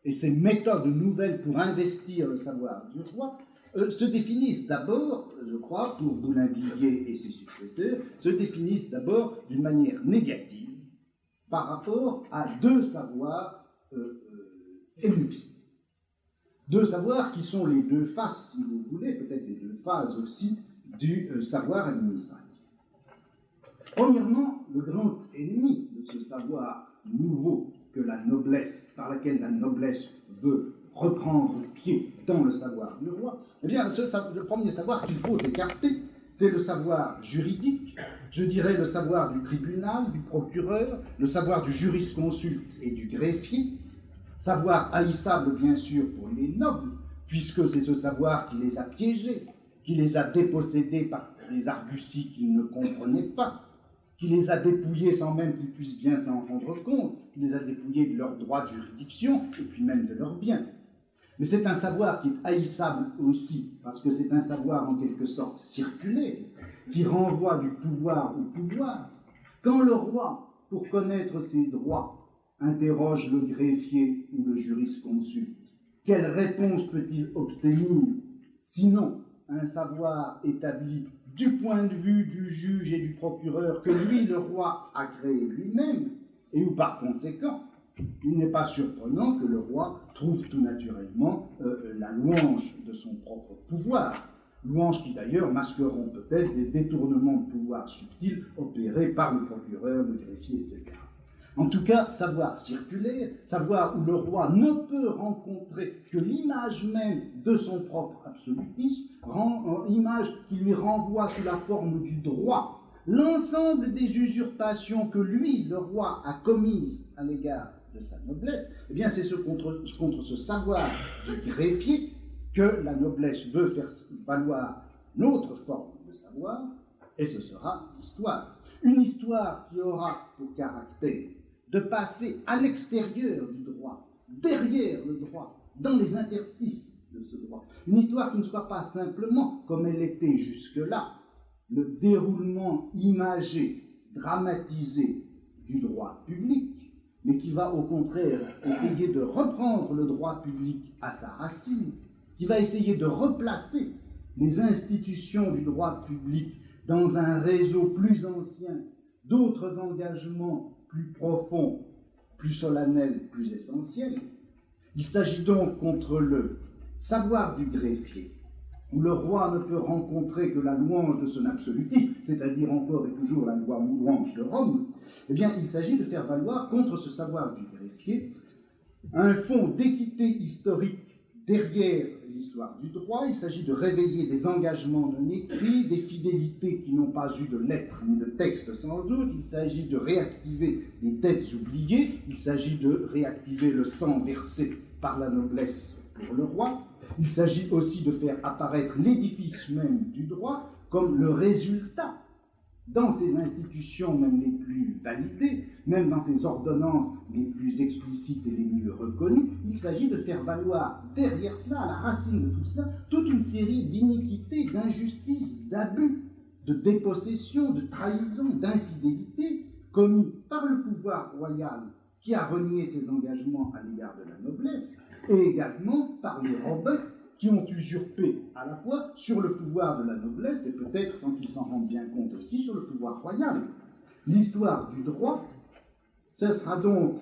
et ces méthodes nouvelles pour investir le savoir du roi se définissent d'abord, je crois, pour Boulainvilliers et ses successeurs, se définissent d'abord d'une manière négative par rapport à deux savoirs ennemis. Deux savoirs qui sont les deux faces, si vous voulez, peut-être les deux phases aussi du savoir administratif. Premièrement, le grand ennemi de ce savoir nouveau que la noblesse, par laquelle la noblesse veut reprendre pied dans le savoir du roi, eh bien, le premier savoir qu'il faut écarter, c'est le savoir juridique, je dirais le savoir du tribunal, du procureur, le savoir du jurisconsulte et du greffier, savoir haïssable bien sûr pour les nobles, puisque c'est ce savoir qui les a piégés, qui les a dépossédés par les arguties qu'ils ne comprenaient pas, qui les a dépouillés sans même qu'ils puissent bien s'en rendre compte, qui les a dépouillés de leurs droits de juridiction et puis même de leurs biens. Mais c'est un savoir qui est haïssable aussi, parce que c'est un savoir en quelque sorte circulaire, qui renvoie du pouvoir au pouvoir. Quand le roi, pour connaître ses droits, interroge le greffier ou le jurisconsulte, quelle réponse peut-il obtenir, sinon un savoir établi du point de vue du juge et du procureur que lui, le roi, a créé lui-même, et où par conséquent, il n'est pas surprenant que le roi trouve tout naturellement la louange de son propre pouvoir, louange qui d'ailleurs masqueront peut-être des détournements de pouvoir subtils opérés par le procureur, le greffier, etc. En tout cas, savoir circulaire, savoir où le roi ne peut rencontrer que l'image même de son propre absolutisme, image qui lui renvoie sous la forme du droit l'ensemble des usurpations que lui, le roi, a commises à l'égard de sa noblesse. Eh bien, c'est contre ce savoir du greffier que la noblesse veut faire valoir une autre forme de savoir, et ce sera l'histoire. Une histoire qui aura pour caractère de passer à l'extérieur du droit, derrière le droit, dans les interstices de ce droit. Une histoire qui ne soit pas simplement, comme elle était jusque-là, le déroulement imagé, dramatisé du droit public, mais qui va au contraire essayer de reprendre le droit public à sa racine, qui va essayer de replacer les institutions du droit public dans un réseau plus ancien, d'autres engagements plus profonds, plus solennel, plus essentiel. Il s'agit donc contre le savoir du greffier, où le roi ne peut rencontrer que la louange de son absolutisme, c'est-à-dire encore et toujours la louange de Rome. Eh bien, il s'agit de faire valoir contre ce savoir du greffier un fond d'équité historique derrière l'histoire du droit. Il s'agit de réveiller des engagements non écrits, des fidélités qui n'ont pas eu de lettres ni de textes sans doute. Il s'agit de réactiver des dettes oubliées. Il s'agit de réactiver le sang versé par la noblesse pour le roi. Il s'agit aussi de faire apparaître l'édifice même du droit comme le résultat, dans ses institutions même les plus validées, même dans ses ordonnances les plus explicites et les mieux reconnues. Il s'agit de faire valoir derrière cela, à la racine de tout cela, toute une série d'iniquités, d'injustices, d'abus, de dépossessions, de trahisons, d'infidélités commis par le pouvoir royal qui a renié ses engagements à l'égard de la noblesse, et également par les Robins qui ont usurpé à la fois sur le pouvoir de la noblesse et peut-être, sans qu'ils s'en rendent bien compte aussi, sur le pouvoir royal. L'histoire du droit, ce sera donc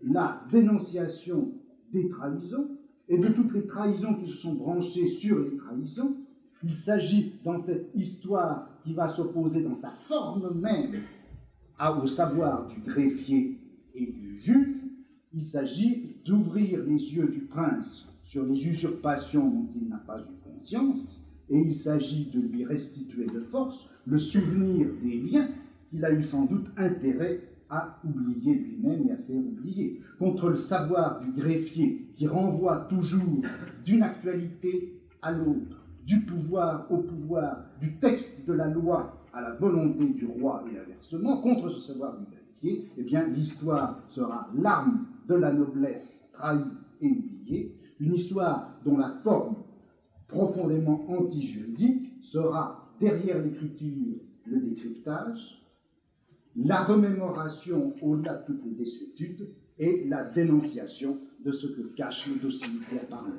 la dénonciation des trahisons et de toutes les trahisons qui se sont branchées sur les trahisons. Il s'agit, dans cette histoire qui va s'opposer dans sa forme même au savoir du greffier et du juge, il s'agit d'ouvrir les yeux du prince sur les usurpations dont il n'a pas eu conscience, et il s'agit de lui restituer de force le souvenir des liens qu'il a eu sans doute intérêt à oublier lui-même et à faire oublier, contre le savoir du greffier qui renvoie toujours d'une actualité à l'autre, du pouvoir au pouvoir, du texte de la loi à la volonté du roi et inversement. Contre ce savoir du greffier, eh bien, l'histoire sera l'arme de la noblesse trahie et oubliée, une histoire dont la forme profondément anti-juridique sera, derrière l'écriture, le décryptage, la remémoration au-delà de toutes les désuétudes et la dénonciation de ce que cache le dossier parlante.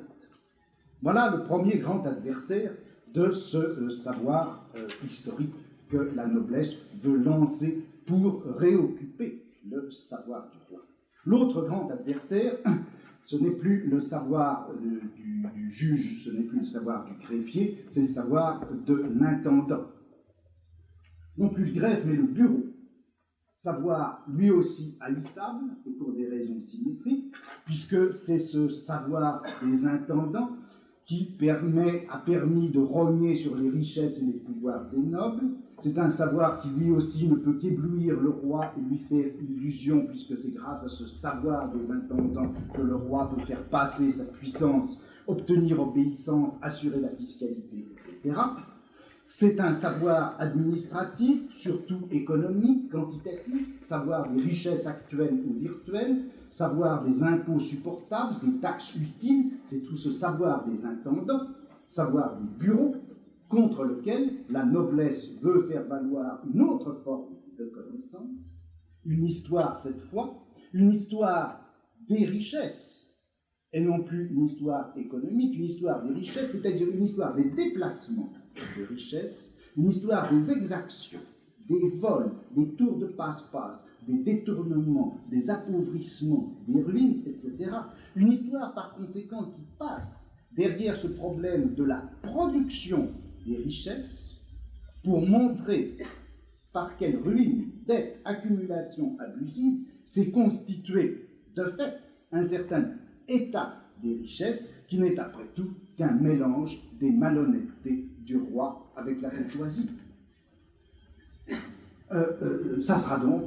Voilà le premier grand adversaire de ce savoir historique que la noblesse veut lancer pour réoccuper le savoir du roi. L'autre grand adversaire, ce n'est plus le savoir du juge, ce n'est plus le savoir du greffier, c'est le savoir de l'intendant. Non plus le greffe, mais le bureau. Savoir lui aussi haïssable, et pour des raisons symétriques, puisque c'est ce savoir des intendants qui a permis de rogner sur les richesses et les pouvoirs des nobles. C'est un savoir qui lui aussi ne peut qu'éblouir le roi et lui faire illusion, puisque c'est grâce à ce savoir des intendants que le roi peut faire passer sa puissance, obtenir obéissance, assurer la fiscalité, etc. C'est un savoir administratif, surtout économique, quantitatif, savoir des richesses actuelles ou virtuelles, savoir des impôts supportables, des taxes utiles, c'est tout ce savoir des intendants, savoir des bureaux, contre lequel la noblesse veut faire valoir une autre forme de connaissance, une histoire cette fois, une histoire des richesses, et non plus une histoire économique, une histoire des richesses, c'est-à-dire une histoire des déplacements de richesses, une histoire des exactions, des vols, des tours de passe-passe, des détournements, des appauvrissements, des ruines, etc. Une histoire par conséquent qui passe derrière ce problème de la production des richesses pour montrer par quelle ruine, dette, accumulation abusive s'est constitué de fait un certain état des richesses qui n'est après tout qu'un mélange des malhonnêtetés du roi avec la bourgeoisie. Ça sera donc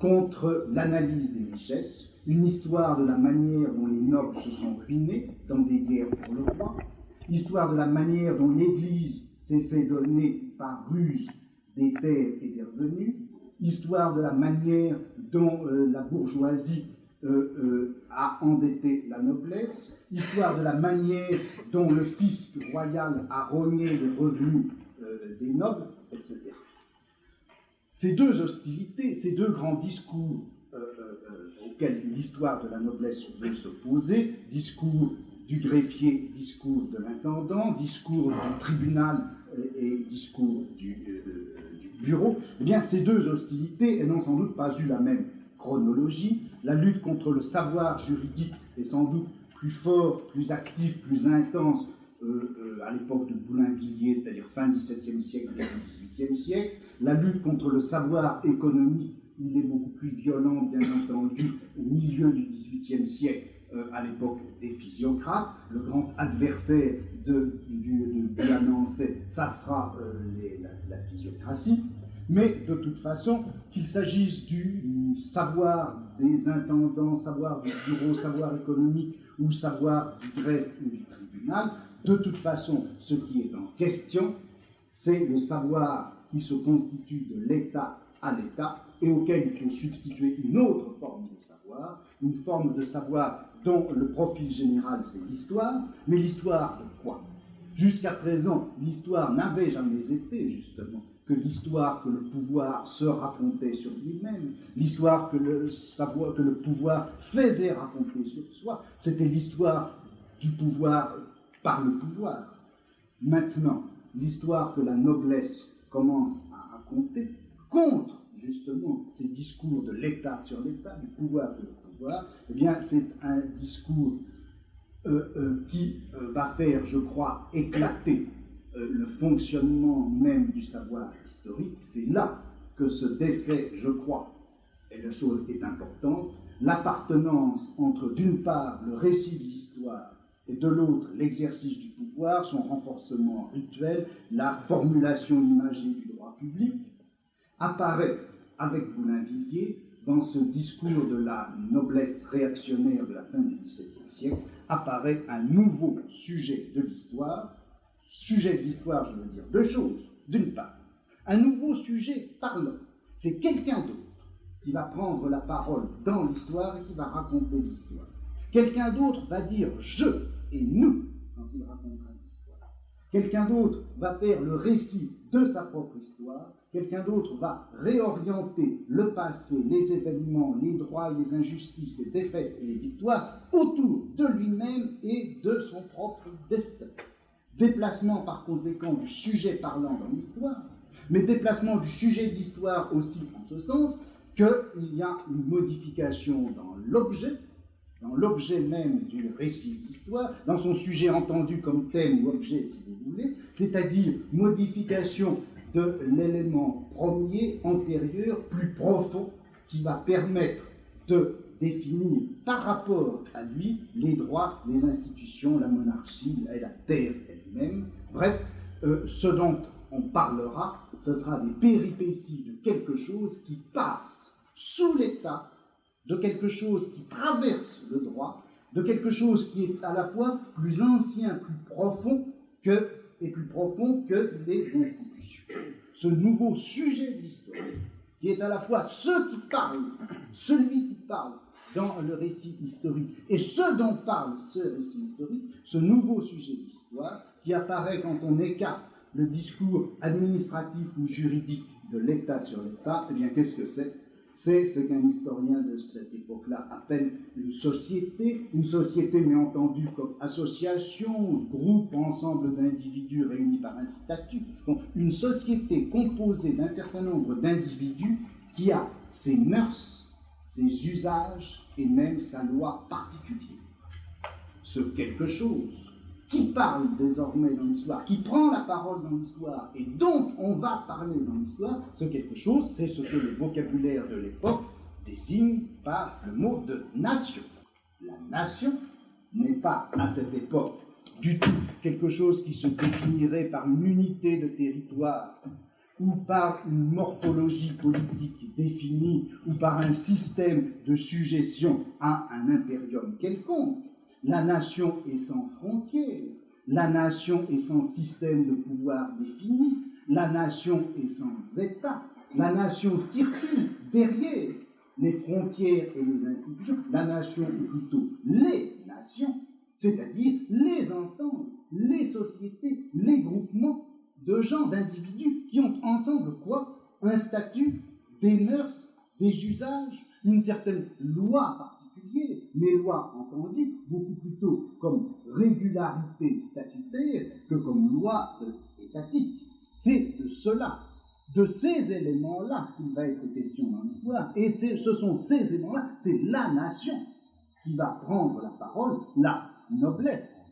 contre l'analyse des richesses, une histoire de la manière dont les nobles se sont ruinés dans des guerres pour le roi, histoire de la manière dont l'Église s'est fait donner par ruse des terres et des revenus, histoire de la manière dont la bourgeoisie a endetté la noblesse, histoire de la manière dont le fisc royal a rogné les revenus des nobles, etc. Ces deux hostilités, ces deux grands discours auxquels l'histoire de la noblesse veut s'opposer, discours du greffier, discours de l'intendant, discours du tribunal et discours du bureau, eh bien ces deux hostilités, elles n'ont sans doute pas eu la même chronologie. La lutte contre le savoir juridique est sans doute plus fort, plus actif, plus intense à l'époque de Boulainvilliers, c'est-à-dire fin XVIIe siècle, début XVIIIe siècle. La lutte contre le savoir économique, il est beaucoup plus violent, bien entendu, au milieu du XVIIIe siècle, à l'époque des physiocrates. Le grand adversaire de Buat-Nançay, ça sera la physiocratie. Mais de toute façon, qu'il s'agisse du savoir des intendants, savoir du bureau, savoir économique, ou savoir du greffe ou du tribunal, de toute façon, ce qui est en question, c'est le savoir qui se constitue de l'État à l'État et auquel il faut substituer une autre forme de savoir, une forme de savoir dont le profil général c'est l'histoire, mais l'histoire de quoi? Jusqu'à présent, l'histoire n'avait jamais été justement que l'histoire que le pouvoir se racontait sur lui-même, l'histoire que le pouvoir faisait raconter sur soi, c'était l'histoire du pouvoir par le pouvoir. Maintenant, l'histoire que la noblesse commence à raconter contre justement ces discours de l'État sur l'État, du pouvoir sur le pouvoir, eh bien c'est un discours qui va faire, je crois, éclater le fonctionnement même du savoir historique. C'est là que se défait, je crois, et la chose est importante, l'appartenance entre, d'une part, le récit de l'histoire et de l'autre, l'exercice du pouvoir, son renforcement rituel, la formulation imagée du droit public, apparaît avec Boulainvilliers dans ce discours de la noblesse réactionnaire de la fin du XVIIe siècle, apparaît un nouveau sujet de l'histoire. Sujet de l'histoire, je veux dire deux choses. D'une part, un nouveau sujet parlant. C'est quelqu'un d'autre qui va prendre la parole dans l'histoire et qui va raconter l'histoire. Quelqu'un d'autre va dire « je » et « nous » quand il racontera l'histoire. Quelqu'un d'autre va faire le récit de sa propre histoire. Quelqu'un d'autre va réorienter le passé, les événements, les droits et les injustices, les défaites et les victoires autour de lui-même et de son propre destin. Déplacement par conséquent du sujet parlant dans l'histoire, mais déplacement du sujet de l'histoire aussi en ce sens qu'il y a une modification dans l'objet même du récit de l'histoire, dans son sujet entendu comme thème ou objet si vous voulez, c'est-à-dire modification de l'élément premier, antérieur, plus profond, qui va permettre de définir par rapport à lui les droits, les institutions, la monarchie et la terre elle-même. Bref, ce dont on parlera, ce sera des péripéties de quelque chose qui passe sous l'État, de quelque chose qui traverse le droit, de quelque chose qui est à la fois plus ancien, plus profond que les institutions. Ce nouveau sujet de l'histoire, qui est à la fois celui qui parle dans le récit historique, et ce dont parle ce récit historique, ce nouveau sujet de l'histoire, qui apparaît quand on écarte le discours administratif ou juridique de l'État sur l'État, eh bien qu'est-ce que c'est? C'est ce qu'un historien de cette époque-là appelle une société mais entendue comme association, groupe, ensemble d'individus réunis par un statut. Donc, une société composée d'un certain nombre d'individus qui a ses mœurs, ses usages et même sa loi particulière. Ce quelque chose qui parle désormais dans l'histoire, qui prend la parole dans l'histoire et dont on va parler dans l'histoire, ce quelque chose, c'est ce que le vocabulaire de l'époque désigne par le mot de nation. La nation n'est pas à cette époque du tout quelque chose qui se définirait par une unité de territoire ou par une morphologie politique définie ou par un système de sujétion à un impérium quelconque. La nation est sans frontières, la nation est sans système de pouvoir défini, la nation est sans État, la nation circule derrière les frontières et les institutions, la nation est plutôt les nations, c'est-à-dire les ensembles, les sociétés, les groupements de gens, d'individus qui ont ensemble quoi? Un statut, des mœurs, des usages, une certaine loi particulière, mais loi entendue beaucoup plutôt comme régularité statutaire que comme loi étatique. C'est de cela de ces éléments-là qu'il va être question dans l'histoire, et ce sont ces éléments-là, c'est la nation qui va prendre la parole, la noblesse.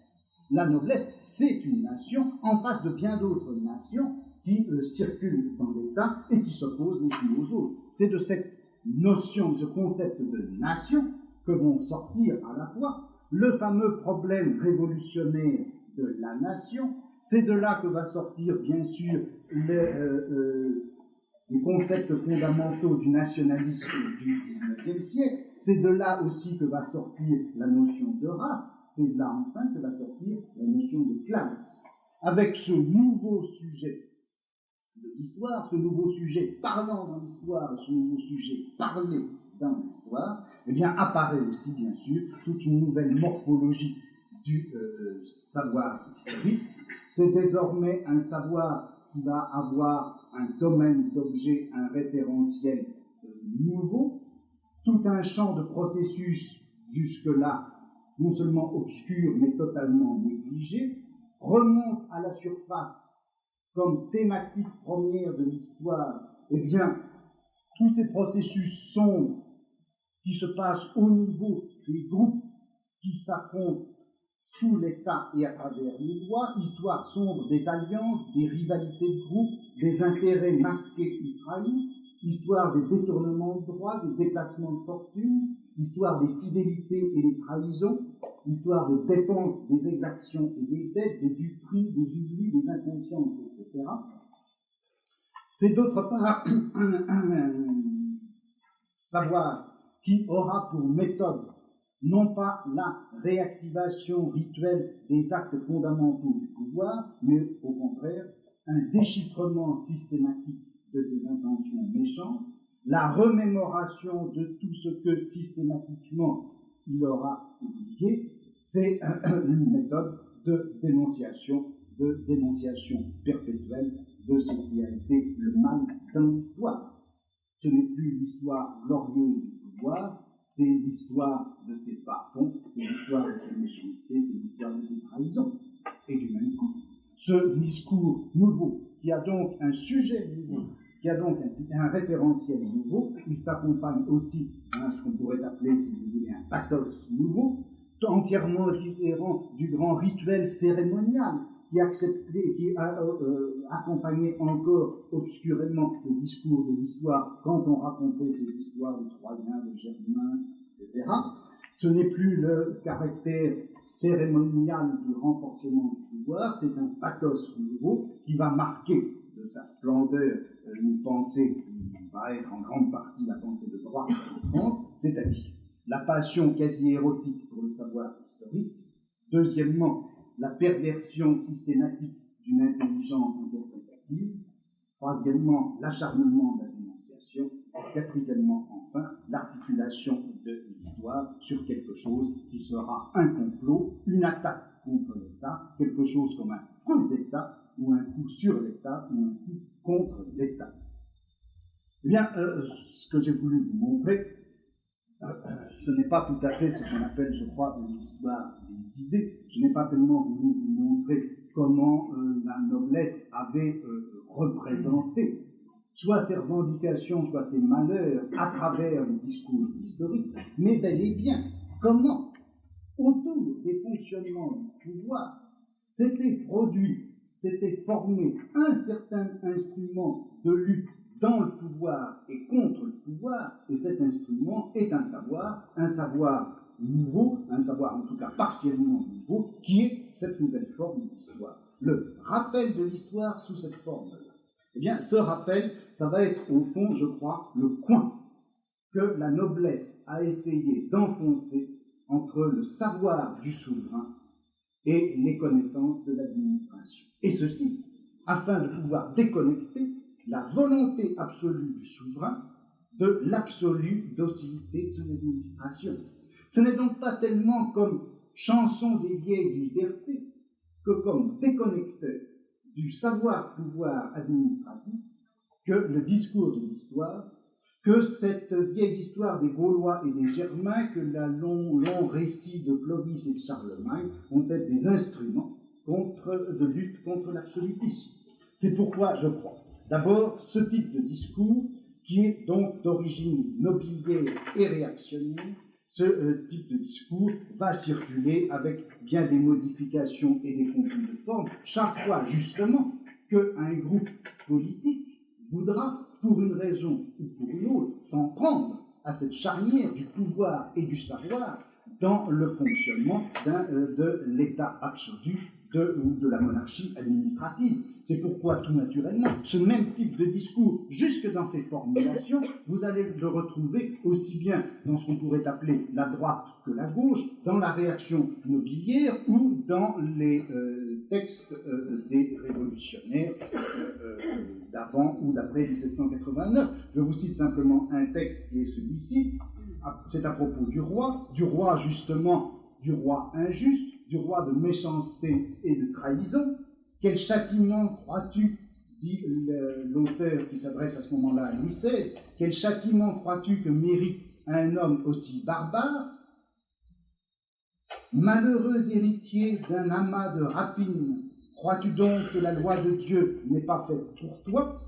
La noblesse, c'est une nation en face de bien d'autres nations qui circulent dans l'État et qui s'opposent les unes aux autres. C'est de cette notion, de ce concept de nation que vont sortir à la fois le fameux problème révolutionnaire de la nation. C'est de là que va sortir, bien sûr, les concepts fondamentaux du nationalisme du XIXe siècle. C'est de là aussi que va sortir la notion de race. C'est de là, enfin, que va sortir la notion de classe. Avec ce nouveau sujet de l'histoire, ce nouveau sujet parlant dans l'histoire, ce nouveau sujet parlé dans l'histoire, eh bien, apparaît aussi, bien sûr, toute une nouvelle morphologie du savoir historique. C'est désormais un savoir qui va avoir un domaine d'objet, un référentiel nouveau, tout un champ de processus jusque-là non seulement obscur mais totalement négligé, remonte à la surface comme thématique première de l'histoire. Eh bien, tous ces processus sombres qui se passent au niveau des groupes qui s'affrontent sous l'État et à travers les lois, histoire sombre des alliances, des rivalités de groupes, des intérêts masqués ou trahis, histoire des détournements de droits, des déplacements de fortune, histoire des fidélités et des trahisons, histoire des dépenses, des exactions et des dettes, des duperies, des oublis, des inconsciences, etc. C'est d'autre part un savoir qui aura pour méthode non pas la réactivation rituelle des actes fondamentaux du pouvoir, mais au contraire un déchiffrement systématique de ses intentions méchantes, la remémoration de tout ce que systématiquement il aura oublié. C'est une méthode de dénonciation perpétuelle de ce qui a été le mal dans l'histoire. Ce n'est plus l'histoire glorieuse du pouvoir, c'est l'histoire de ses bas-fonds, c'est l'histoire de ses méchancetés, c'est l'histoire de ses trahisons. Et du même coup, ce discours nouveau, qui a donc un sujet nouveau, qui a donc un référentiel nouveau, il s'accompagne aussi à ce qu'on pourrait appeler, si vous voulez, un pathos nouveau, entièrement différent du grand rituel cérémonial qui accompagnait encore obscurément le discours de l'histoire quand on racontait ces histoires de Troyens, de Germains, etc. Ce n'est plus le caractère cérémonial du renforcement du pouvoir, c'est un pathos nouveau qui va marquer de sa splendeur une pensée qui va être en grande partie la pensée de droite en France, c'est-à-dire la passion quasi érotique pour le savoir historique. Deuxièmement, la perversion systématique d'une intelligence interprétative. Troisièmement, l'acharnement de la dénonciation. Quatrièmement, enfin, l'articulation de l'histoire sur quelque chose qui sera un complot, une attaque contre l'État, quelque chose comme un coup d'État, ou un coup sur l'État, ou un coup contre l'État. Eh bien, ce que j'ai voulu vous montrer, ce n'est pas tout à fait ce qu'on appelle, je crois, l'histoire des idées. Je n'ai pas tellement voulu vous montrer comment la noblesse avait représenté soit ses revendications, soit ses malheurs à travers le discours historique, mais bel et bien comment, autour des fonctionnements du pouvoir, s'était produit, s'était formé un certain instrument de lutte dans le pouvoir et contre le pouvoir, et cet instrument est un savoir nouveau, un savoir en tout cas partiellement nouveau, qui est cette nouvelle forme d'histoire. Le rappel de l'histoire sous cette forme-là. Eh bien, ce rappel, ça va être au fond, je crois, le coin que la noblesse a essayé d'enfoncer entre le savoir du souverain et les connaissances de l'administration. Et ceci, afin de pouvoir déconnecter la volonté absolue du souverain de l'absolue docilité de son administration. Ce n'est donc pas tellement comme chanson des vieilles libertés que comme déconnecteur du savoir-pouvoir administratif que le discours de l'histoire, que cette vieille histoire des Gaulois et des Germains, que le long récit de Clovis et de Charlemagne vont être des instruments de lutte contre l'absolutisme. C'est pourquoi je crois D'abord, ce type de discours, qui est donc d'origine nobiliaire et réactionnaire, ce type de discours va circuler avec bien des modifications et des contenus de forme, chaque fois justement qu'un groupe politique voudra, pour une raison ou pour une autre, s'en prendre à cette charnière du pouvoir et du savoir dans le fonctionnement de l'État absolu ou de la monarchie administrative. C'est pourquoi, tout naturellement, ce même type de discours, jusque dans ses formulations, vous allez le retrouver aussi bien dans ce qu'on pourrait appeler la droite que la gauche, dans la réaction nobiliaire ou dans les textes des révolutionnaires d'avant ou d'après 1789. Je vous cite simplement un texte qui est celui-ci. C'est à propos du roi justement, du roi injuste, du roi de méchanceté et de trahison. Quel châtiment crois-tu, dit l'auteur qui s'adresse à ce moment-là à Louis XVI, quel châtiment crois-tu que mérite un homme aussi barbare? Malheureux héritier d'un amas de rapines, crois-tu donc que la loi de Dieu n'est pas faite pour toi?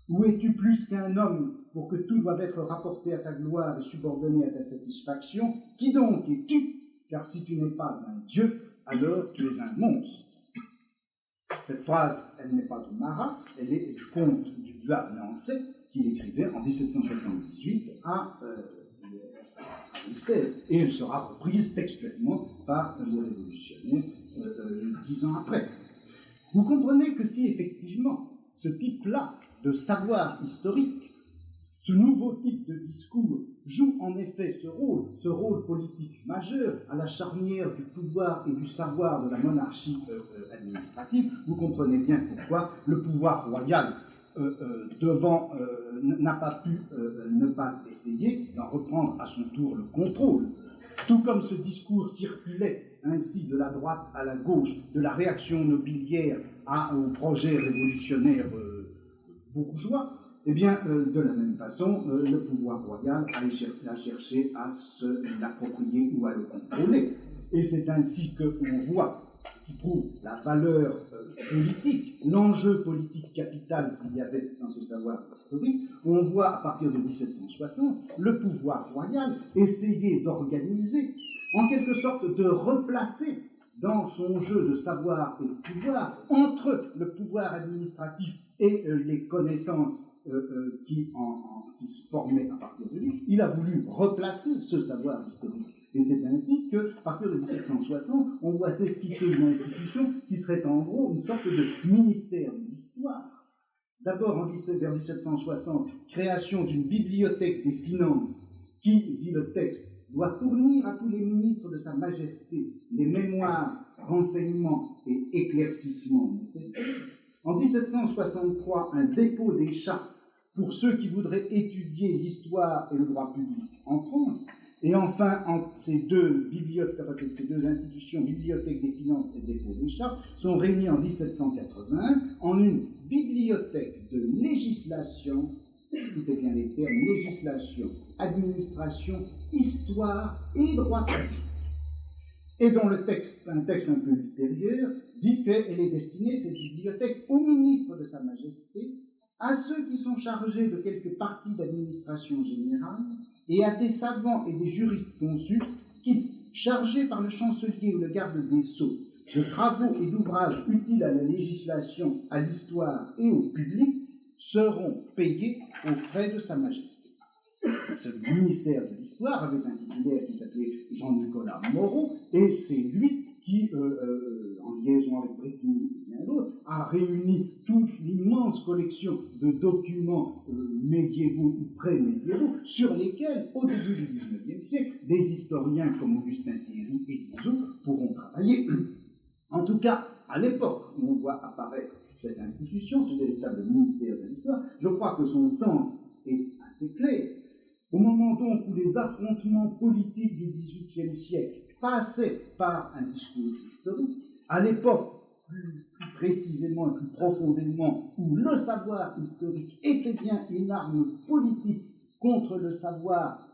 Ou es-tu plus qu'un homme pour que tout doive être rapporté à ta gloire et subordonné à ta satisfaction? Qui donc es-tu? Car si tu n'es pas un dieu, alors tu es un monstre. Cette phrase, elle n'est pas de Marat, elle est du comte du Bois-Nancet, qu'il écrivait en 1778 à Louis XVI. Et elle sera reprise textuellement par les révolutionnaires 10 ans après. Vous comprenez que si effectivement ce type-là de savoir historique, ce nouveau type de discours joue en effet ce rôle politique majeur à la charnière du pouvoir et du savoir de la monarchie administrative, vous comprenez bien pourquoi le pouvoir royal n'a pas pu ne pas essayer d'en reprendre à son tour le contrôle. Tout comme ce discours circulait ainsi de la droite à la gauche, de la réaction nobiliaire au projet révolutionnaire bourgeois, eh bien, de la même façon, le pouvoir royal a cherché à se l'approprier ou à le contrôler. Et c'est ainsi qu'on voit, qui prouve la valeur politique, l'enjeu politique capital qu'il y avait dans ce savoir historique, on voit à partir de 1760 le pouvoir royal essayer d'organiser, en quelque sorte de replacer dans son jeu de savoir et de pouvoir, entre le pouvoir administratif et les connaissances qui se formaient à partir de lui, il a voulu replacer ce savoir historique. Et c'est ainsi qu'à partir de 1760, on voit s'esquisser une institution qui serait en gros une sorte de ministère d'histoire. D'abord, vers 1760, création d'une bibliothèque des finances qui, dit le texte, doit fournir à tous les ministres de Sa Majesté les mémoires, renseignements et éclaircissements nécessaires. En 1763, un dépôt des chartes pour ceux qui voudraient étudier l'histoire et le droit public en France. Et enfin, ces deux institutions, Bibliothèque des finances et Dépôt des chartes, sont réunies en 1781 en une bibliothèque de législation, écoutez bien les termes, législation, administration, histoire et droit public. Et dont un texte un peu ultérieur, dit qu'elle est destinée, cette bibliothèque, au ministre de Sa Majesté, à ceux qui sont chargés de quelques parties d'administration générale, et à des savants et des juristes consultes qui, chargés par le chancelier ou le garde des sceaux de travaux et d'ouvrages utiles à la législation, à l'histoire et au public, seront payés aux frais de Sa Majesté. Ce ministère de l'Histoire avait un titulaire qui s'appelait Jean-Nicolas Moreau, et c'est lui qui, en liaison avec Brétigny et bien d'autres, a réuni toute l'immense collection de documents médiévaux ou pré-médiévaux sur lesquels, au début du XIXe siècle, des historiens comme Augustin Thierry et Guizot pourront travailler. En tout cas, à l'époque où on voit apparaître cette institution, ce véritable ministère de l'Histoire, je crois que son sens est assez clair. Au moment donc où les affrontements politiques du XVIIIe siècle passaient par un discours historique, à l'époque plus précisément et plus profondément où le savoir historique était bien une arme politique contre le savoir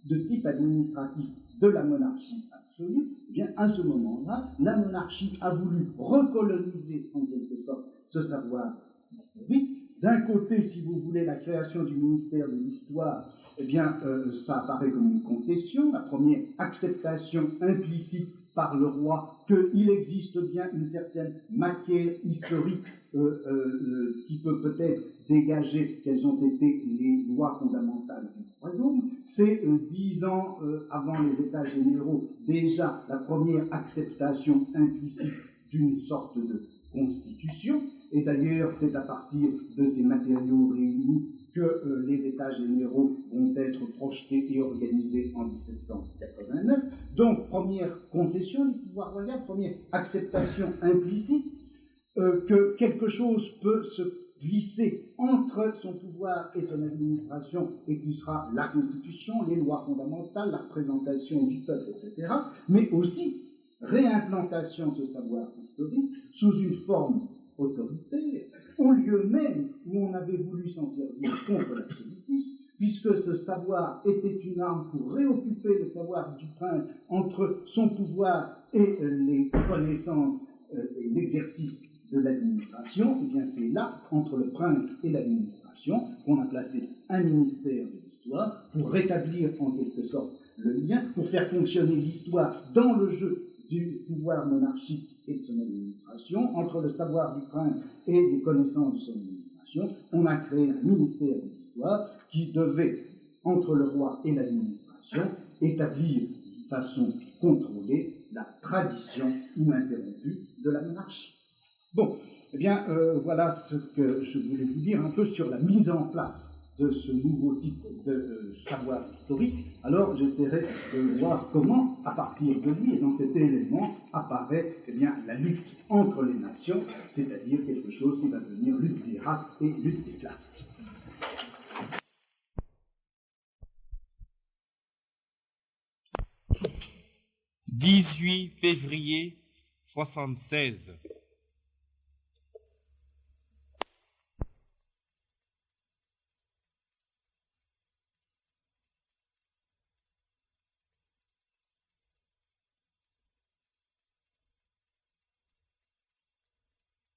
de type administratif de la monarchie absolue, eh bien à ce moment-là, la monarchie a voulu recoloniser en quelque sorte ce savoir historique d'un côté, si vous voulez, la création du ministère de l'Histoire, eh bien, ça apparaît comme une concession, la première acceptation implicite par le roi qu'il existe bien une certaine matière historique qui peut peut-être dégager quelles ont été les lois fondamentales du royaume. C'est 10 ans avant les États généraux, déjà la première acceptation implicite d'une sorte de constitution, et d'ailleurs c'est à partir de ces matériaux réunis que les États généraux vont être projetés et organisés en 1789. Donc, première concession du pouvoir royal, première acceptation implicite que quelque chose peut se glisser entre son pouvoir et son administration, et qui sera la Constitution, les lois fondamentales, la représentation du peuple, etc., mais aussi réimplantation de ce savoir historique sous une forme autoritaire, au lieu même où on avait voulu s'en servir contre l'absolutisme, puisque ce savoir était une arme pour réoccuper le savoir du prince entre son pouvoir et les connaissances et l'exercice de l'administration. Et bien c'est là, entre le prince et l'administration, qu'on a placé un ministère de l'Histoire pour rétablir en quelque sorte le lien, pour faire fonctionner l'histoire dans le jeu du pouvoir monarchique et de son administration, entre le savoir du prince et les connaissances de son administration. On a créé un ministère de l'Histoire qui devait, entre le roi et l'administration, établir de façon contrôlée la tradition ininterrompue de la monarchie. Bon, eh bien, voilà ce que je voulais vous dire un peu sur la mise en place de ce nouveau type de savoir historique. Alors, j'essaierai de voir comment, à partir de lui et dans cet élément, apparaît eh bien, la lutte entre les nations, c'est-à-dire quelque chose qui va devenir lutte des races et lutte des classes. 18 février 76.